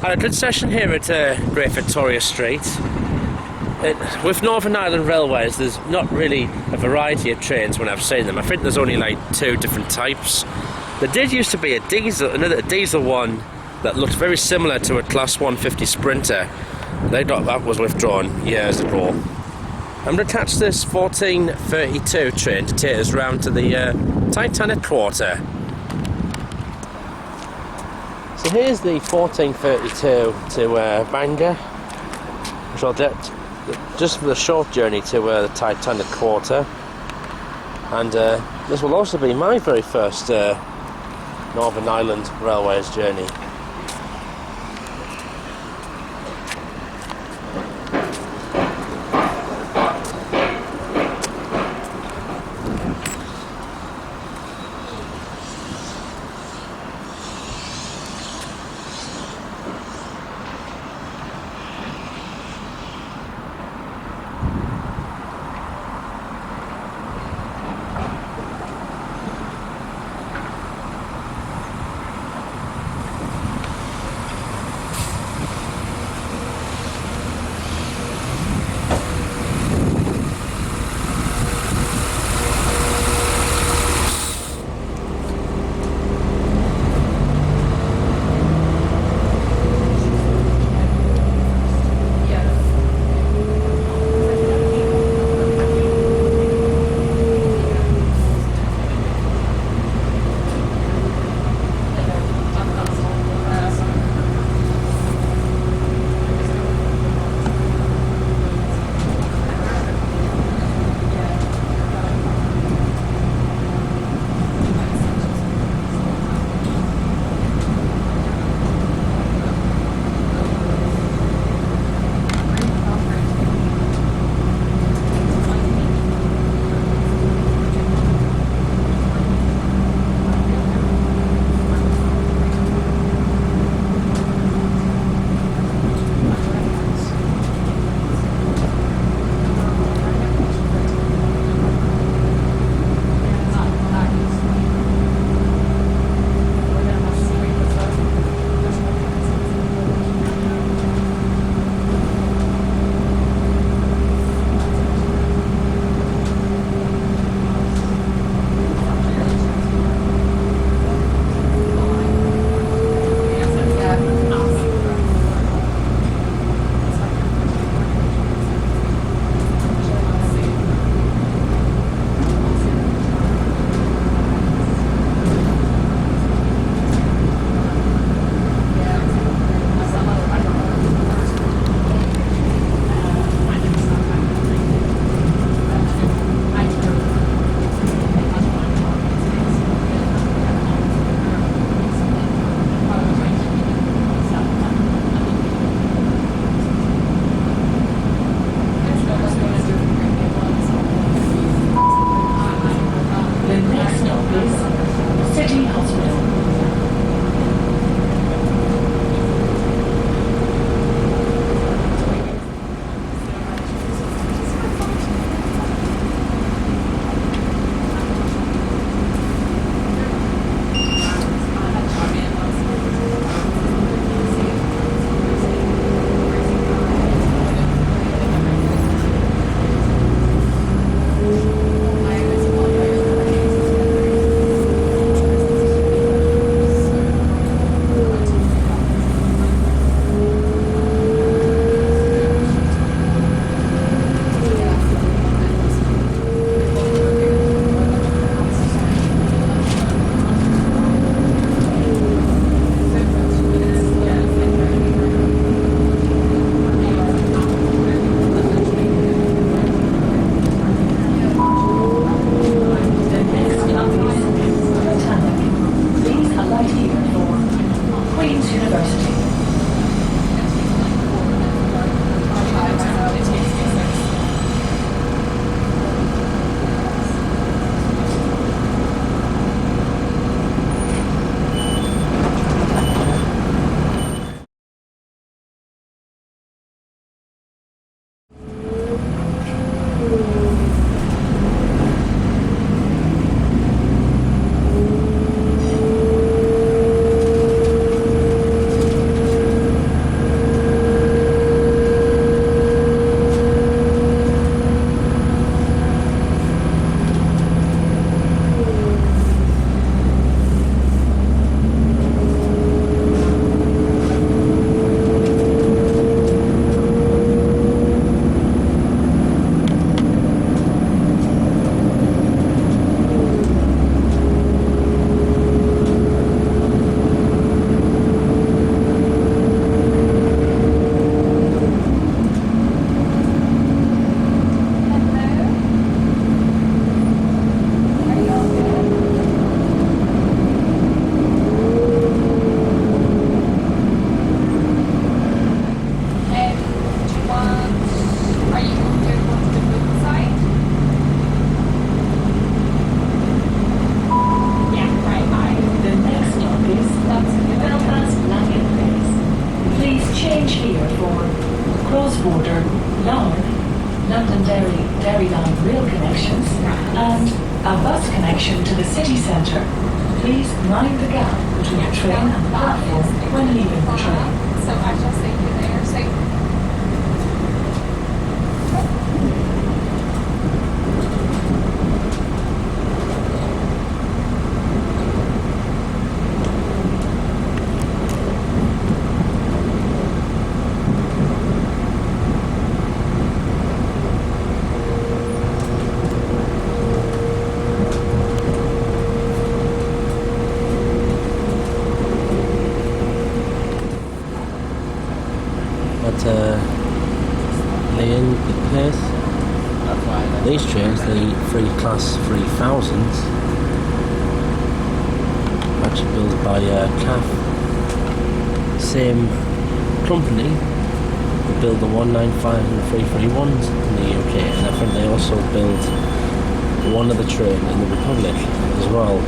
Had a good session here at Great Victoria Street. With Northern Ireland Railways, there's not really a variety of trains when I've seen them. I think there's only like 2 different types. There did used to be another diesel one that looked very similar to a Class 150 Sprinter. That was withdrawn years ago. I'm going to catch this 1432 train to take us round to the Titanic Quarter. So here's the 1432 to Bangor, which I'll get just for the short journey to the Titanic Quarter. And this will also be my very first Northern Ireland Railways journey. University. cross-border London Dairy Line rail connections and a bus connection to the city centre. Please mind the gap between the train and the platform when leaving the train. So I shall see you there. So Lanyon, the place. These trains, the free class 3000s, actually built by CAF. Same company that build the 195 and the 331s in the UK, and I think they also build one of the train in the Republic as well.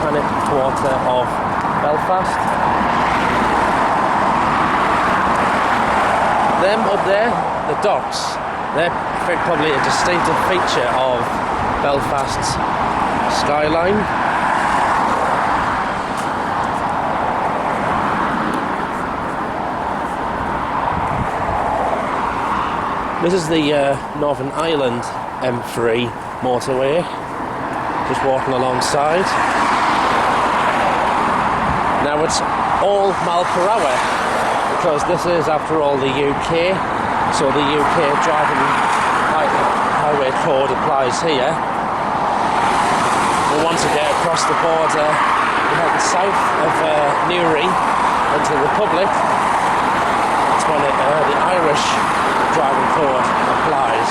Titanic Quarter of Belfast. Them up there, the docks, they're probably a distinctive feature of Belfast's skyline. This is the Northern Ireland M3 motorway, just walking alongside. Now it's all mile per hour, because this is, after all, the UK, so the UK driving highway code applies here. But once you get across the border, you're heading south of Newry into the Republic. That's when the Irish driving code applies.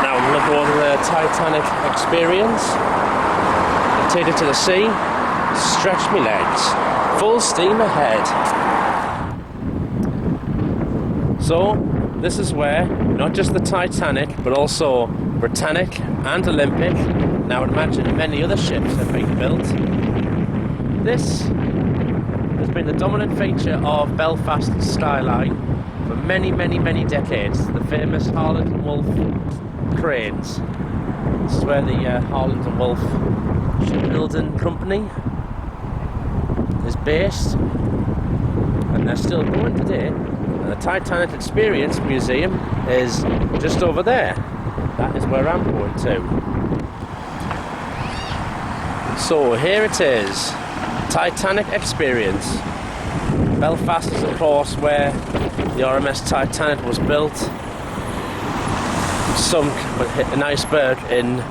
Now I'm going to go on the Titanic Experience. Take it to the sea, stretch me legs, full steam ahead. So this is where not just the Titanic but also Britannic and Olympic, and I would imagine many other ships have been built. This has been the dominant feature of Belfast's skyline for many, many, many decades. The famous Harland and Wolff cranes. This is where the Harland and Wolff shipbuilding company is based, and they're still going today. And the Titanic Experience Museum is just over there. That is where I'm going to. So here it is, Titanic Experience. Belfast is of course where the RMS Titanic was built. Sunk but hit an iceberg in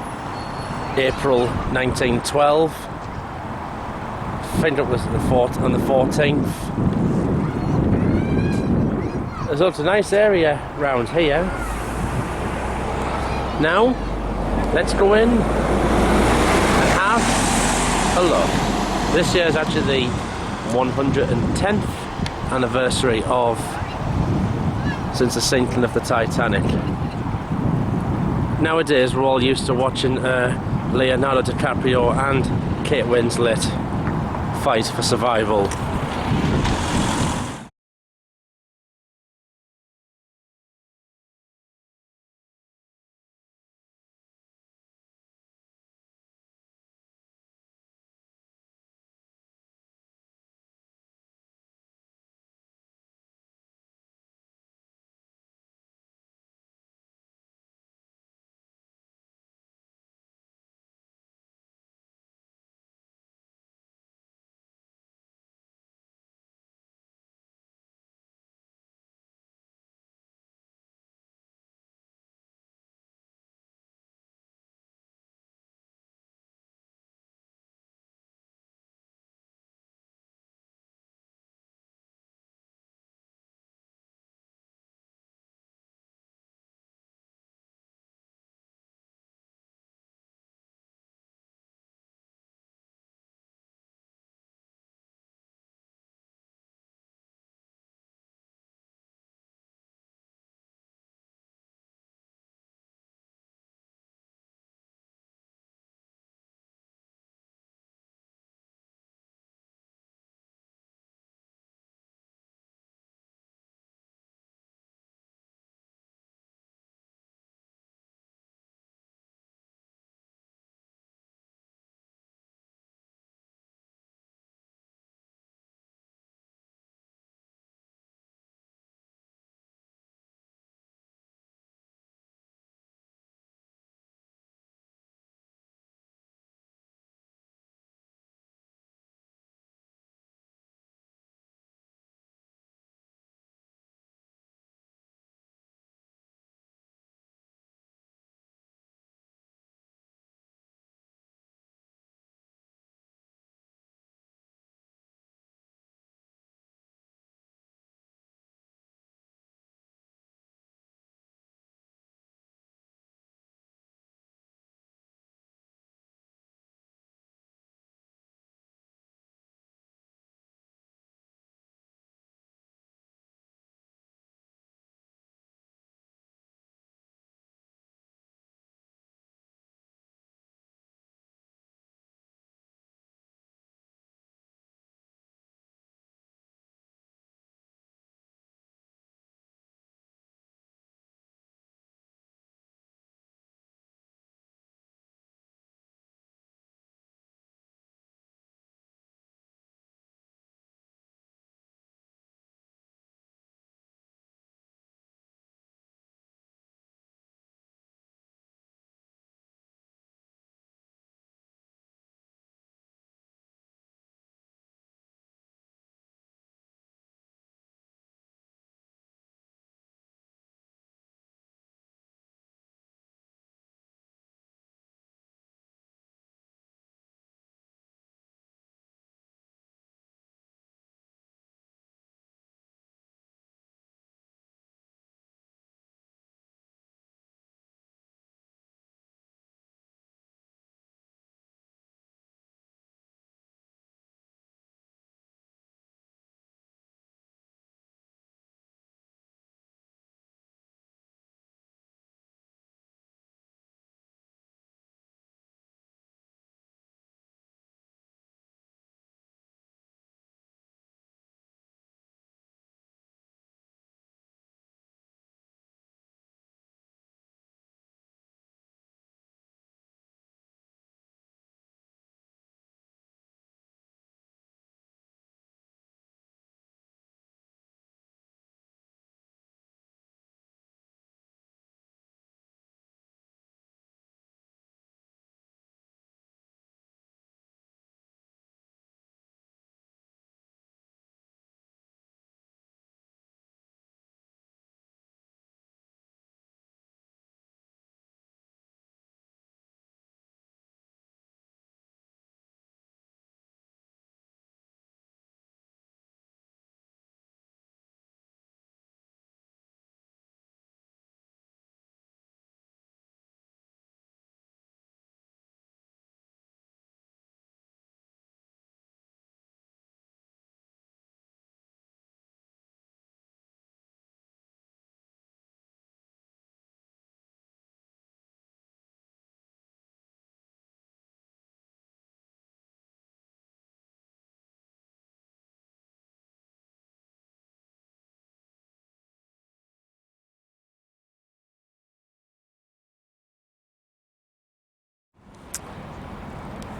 April 1912. I think it was on the 14th. There's lots of nice area around here. Now, let's go in and have a look. This year is actually the 110th anniversary since the sinking of the Titanic. Nowadays we're all used to watching Leonardo DiCaprio and Kate Winslet fight for survival.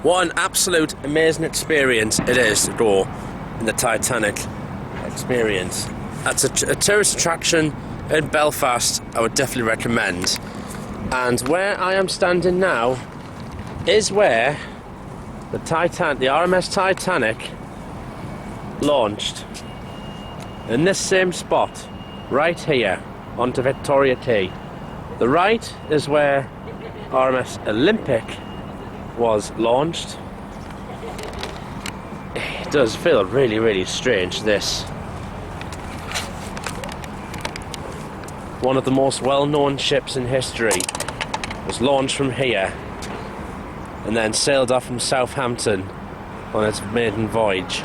What an absolute amazing experience it is to go in the Titanic Experience. That's a tourist attraction in Belfast I would definitely recommend. And where I am standing now is where the RMS Titanic launched. In this same spot, right here, onto Victoria Quay. The right is where RMS Olympic was launched. It does feel really, really strange, this. One of the most well-known ships in history was launched from here and then sailed off from Southampton on its maiden voyage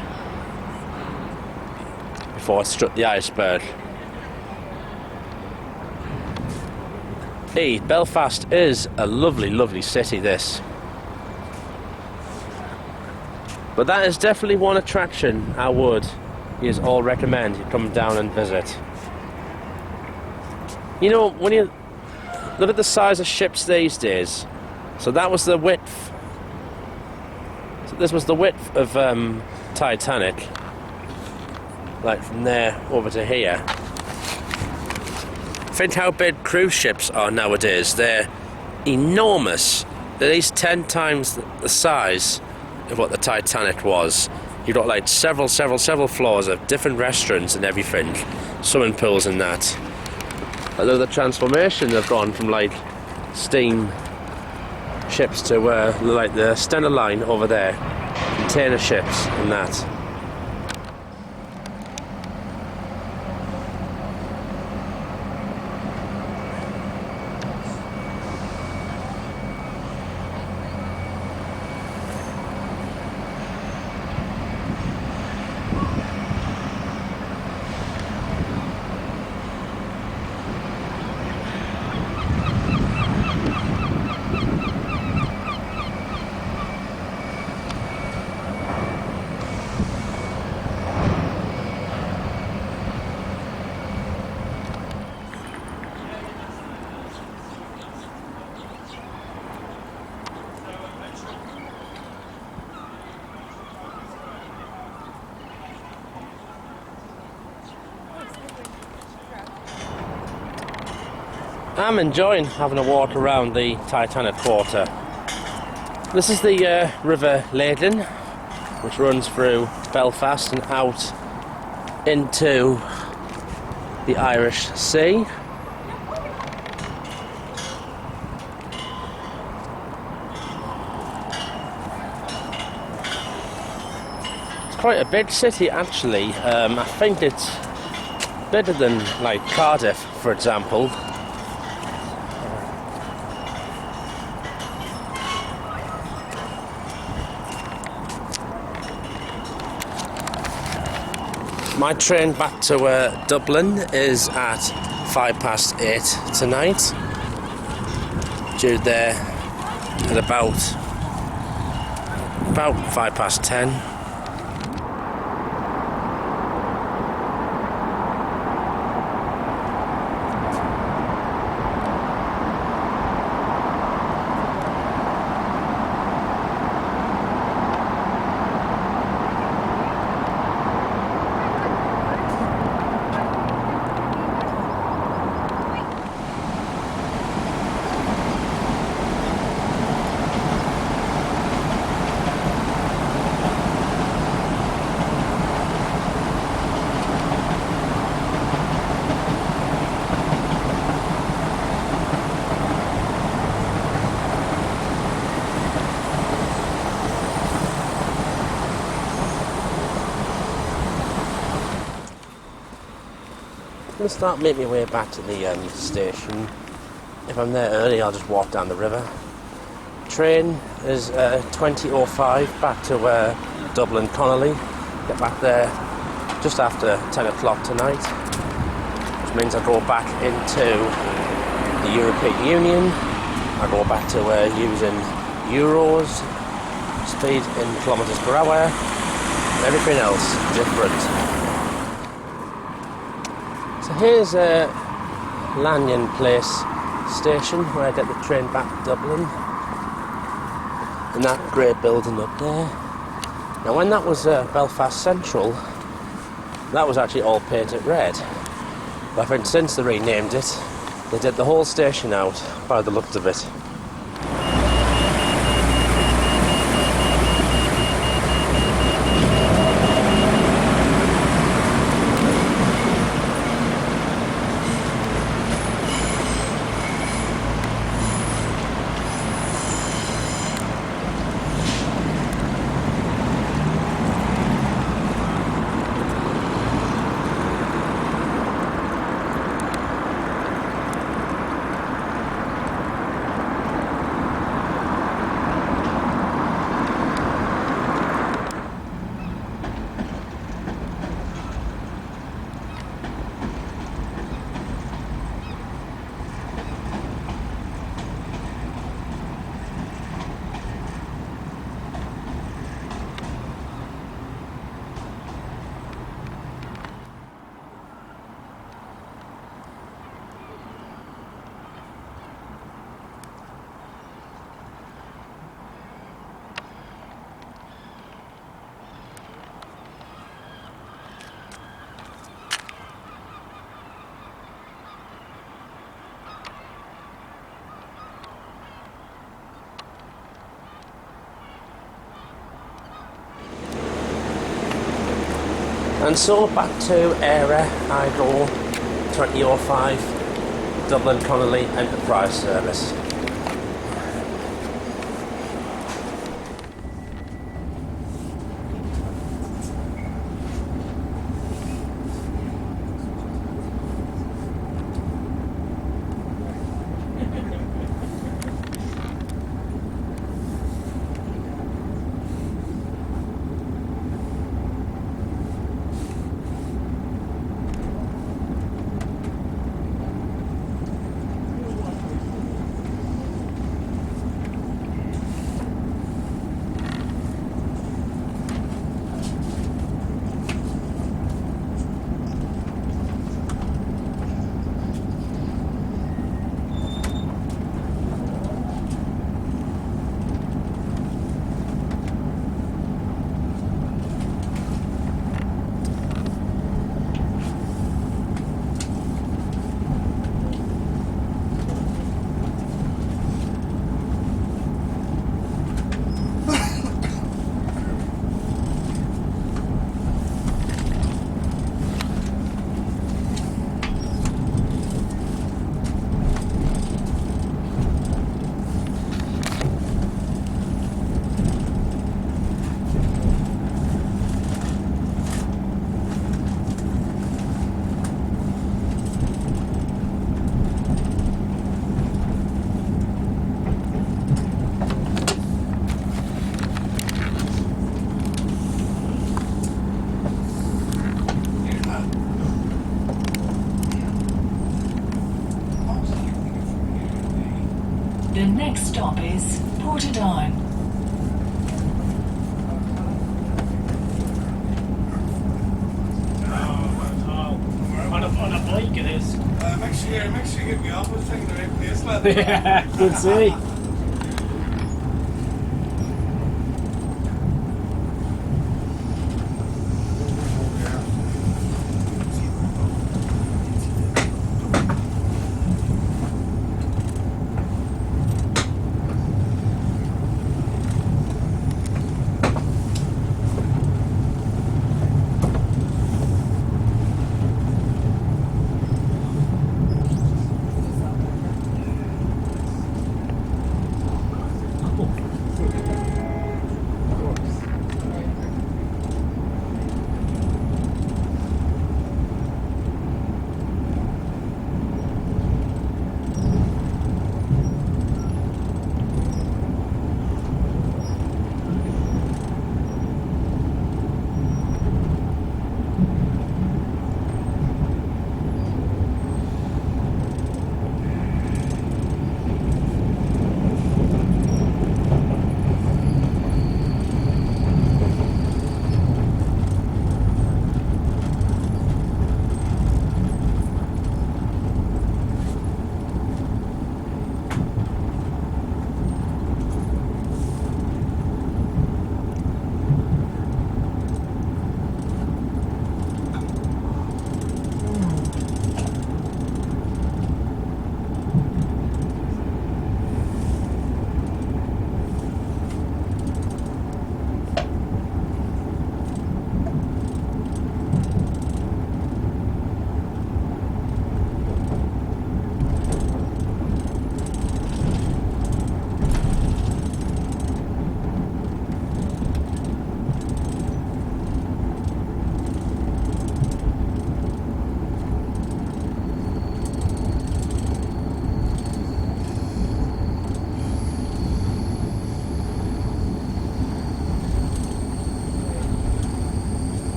before it struck the iceberg. Belfast is a lovely, lovely city, this. But that is definitely one attraction I would all recommend you come down and visit. You know, when you look at the size of ships these days, so that was the width. So this was the width of Titanic, like from there over to here. Think how big cruise ships are nowadays. They're enormous. They're at least 10 times the size of what the Titanic was. You've got like several floors of different restaurants and everything, swimming pools and that. Although the transformation have gone from like steam ships to like the Stena Line over there, container ships and that. I'm enjoying having a walk around the Titanic Quarter. This is the River Lanyon, which runs through Belfast and out into the Irish Sea. It's quite a big city actually. I think it's bigger than like Cardiff, for example. My train back to Dublin is at 8:05 tonight. Due there at about 10:05. I'm going to start making my way back to the station. If I'm there early, I'll just walk down the river. Train is 20:05 back to Dublin Connolly. Get back there just after 10 o'clock tonight, which means I go back into the European Union. I go back to using euros, speed in kilometres per hour, everything else different. So here's Lanyon Place station where I get the train back to Dublin. in that great building up there. Now when that was Belfast Central, that was actually all painted red. But I think since they renamed it, they did the whole station out by the looks of it. And so back to Era Idle 2005 Dublin Connolly Enterprise Service. The next stop is Portadown. On a bike it is. Make sure you get me off. I was taking the right place, lad. Yeah, good see.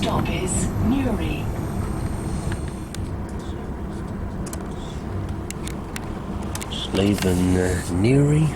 stop is Newry. Just leaving Newry.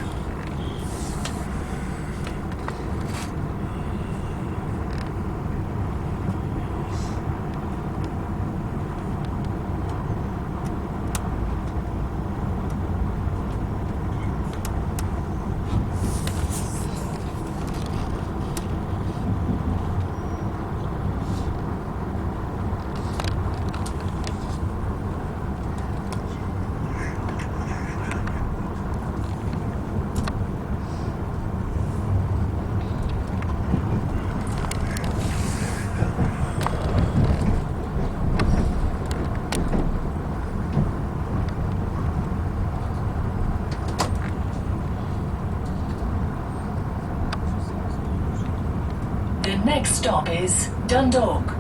The next stop is Dundalk.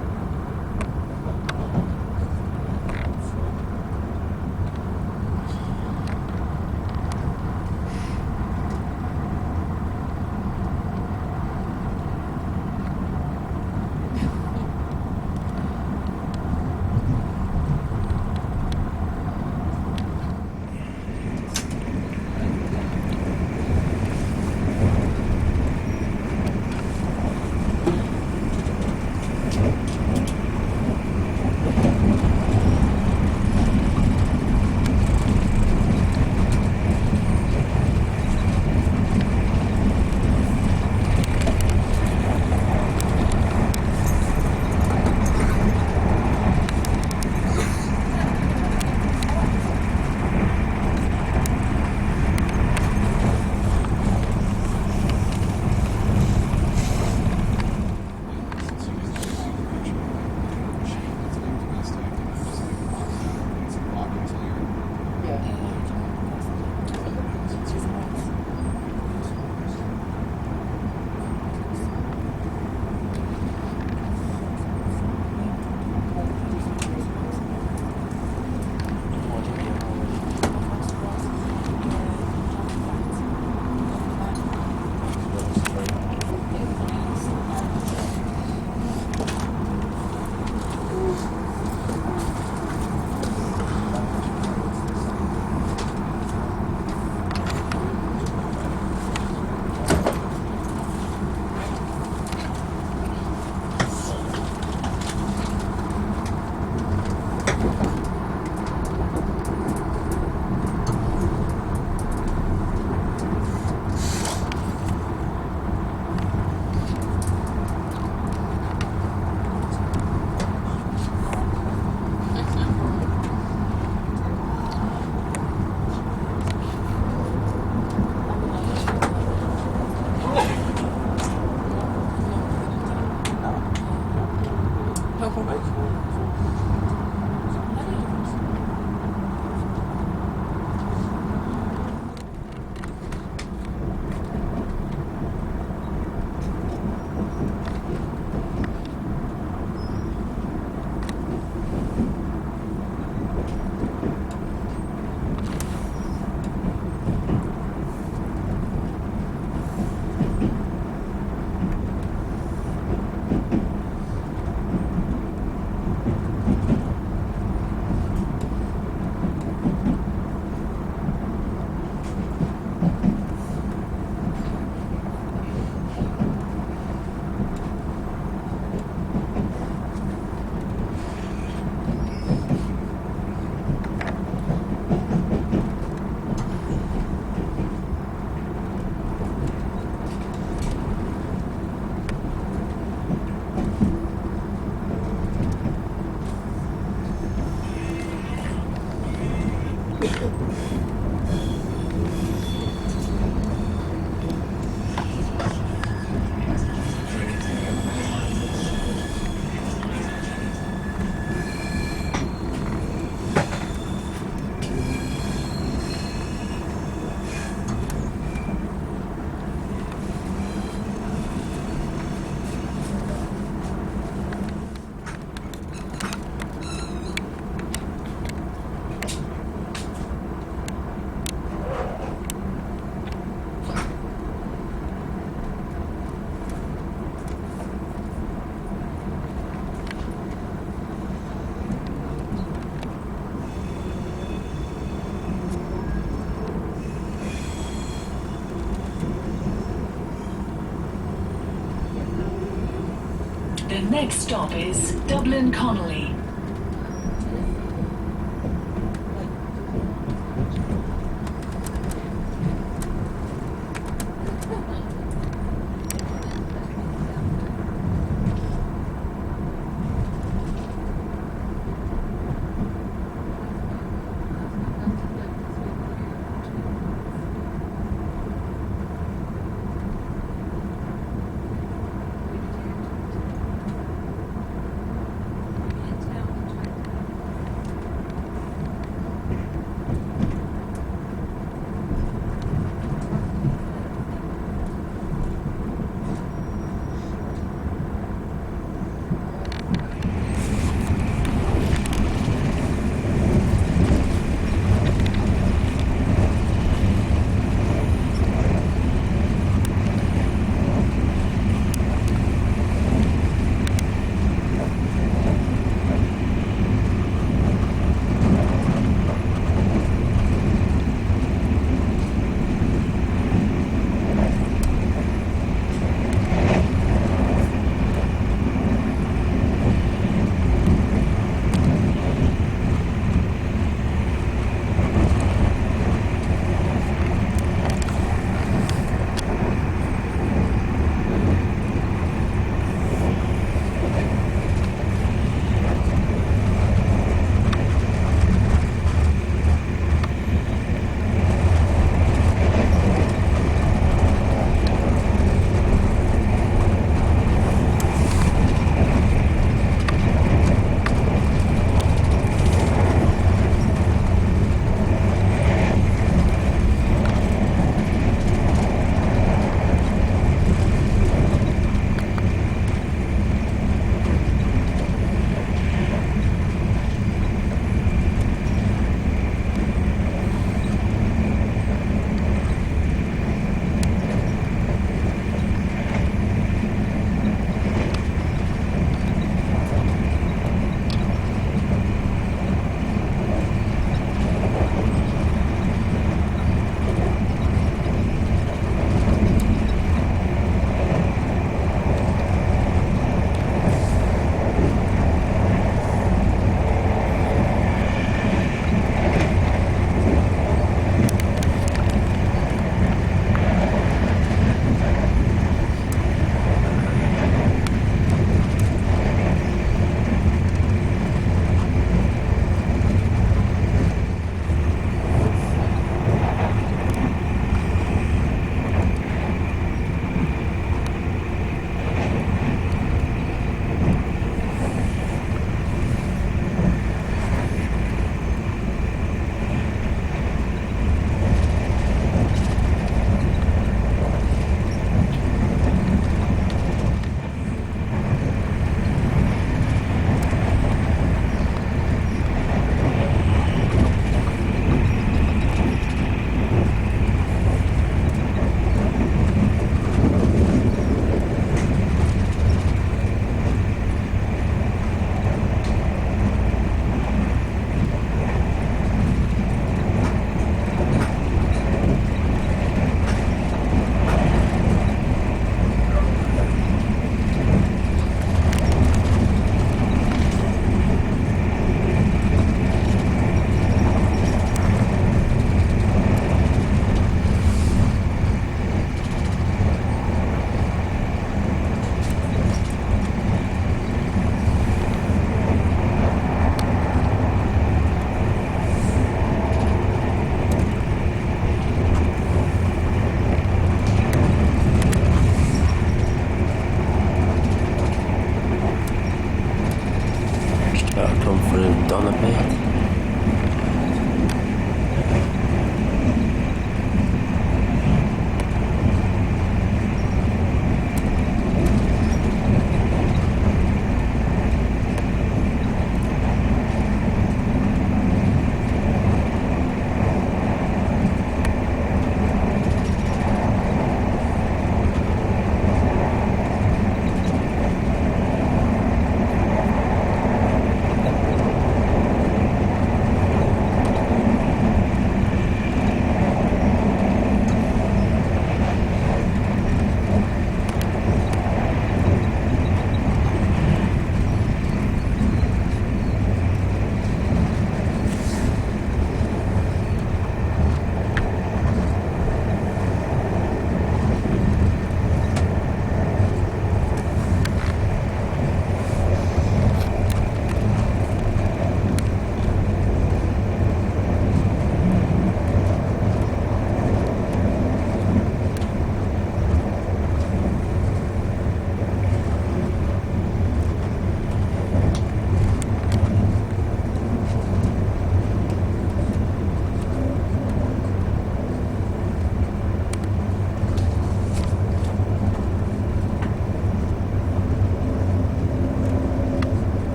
The next stop is Dublin Connolly.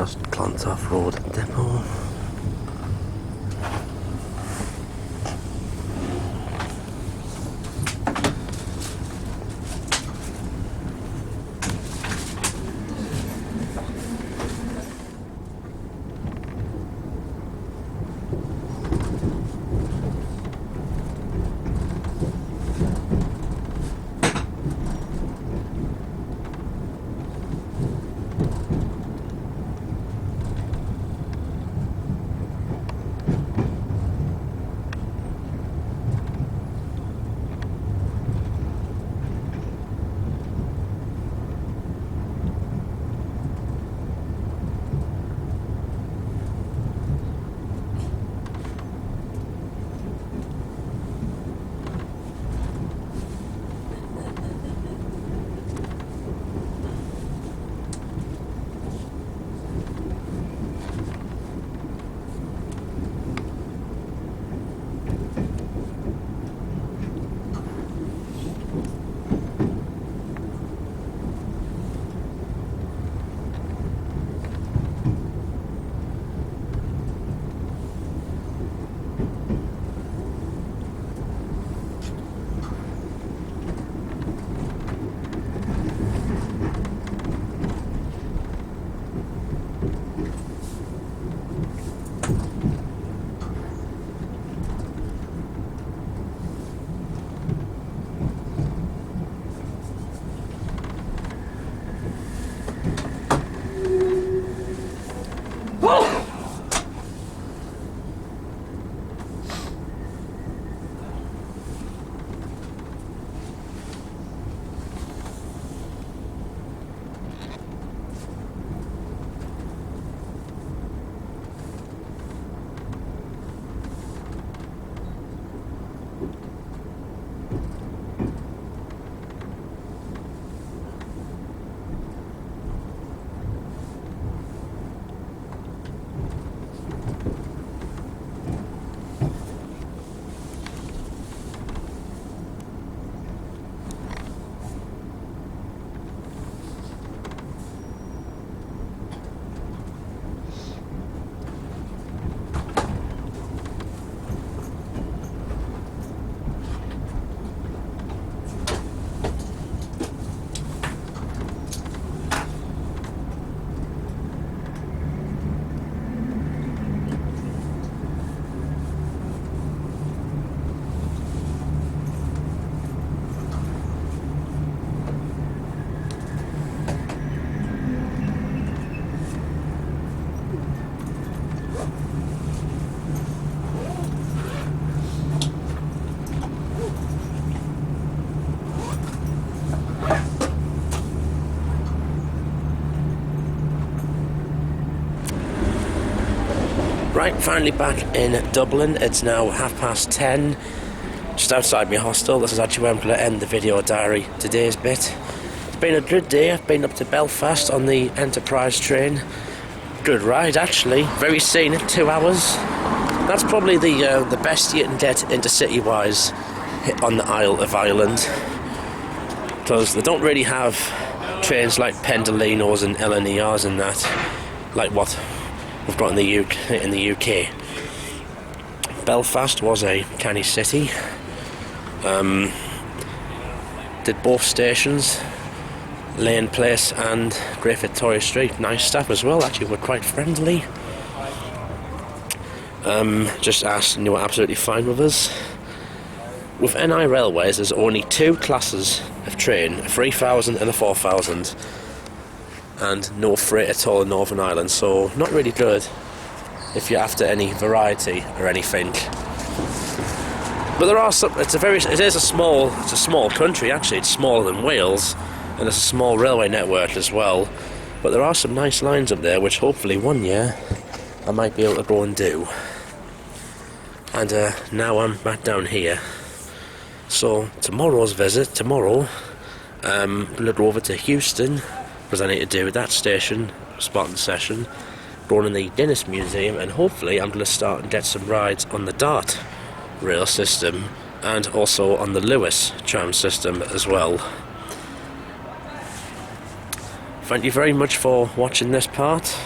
past Clontarf Road Depot. Right, finally back in Dublin. It's now 10:30, just outside my hostel. This is actually where I'm going to end the video diary today's bit. It's been a good day. I've been up to Belfast on the Enterprise train. Good ride, actually. Very scenic, 2 hours. That's probably the best you can get intercity-wise on the Isle of Ireland, because they don't really have trains like Pendolinos and LNERs and that, like what we've got in the UK. Belfast was a canny city. Did both stations, Lane Place and Great Victoria Street. Nice staff as well, actually were quite friendly. Just asked and they were absolutely fine with us. With NI Railways there's only 2 classes of train, a 3000 and a 4000. And no freight at all in Northern Ireland, so not really good if you're after any variety or anything. But there are some. It's a small country actually. It's smaller than Wales, and it's a small railway network as well. But there are some nice lines up there, which hopefully one year I might be able to go and do. And now I'm back down here. So tomorrow's visit, I'm going to go over to Houston, because I need to do that station, spotting session, going in the Dennis Museum, and hopefully I'm going to start and get some rides on the Dart rail system, and also on the Lewis tram system as well. Thank you very much for watching this part.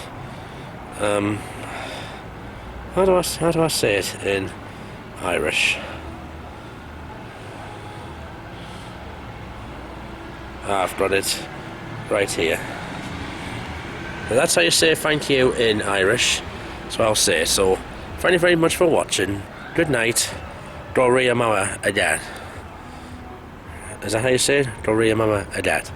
How do I say it in Irish? I've got it right here. Now that's how you say thank you in Irish, so I'll say so. Thank you very much for watching. Good night. Gloria Mama Adat. Is that how you say it? Gloria Mama Adat.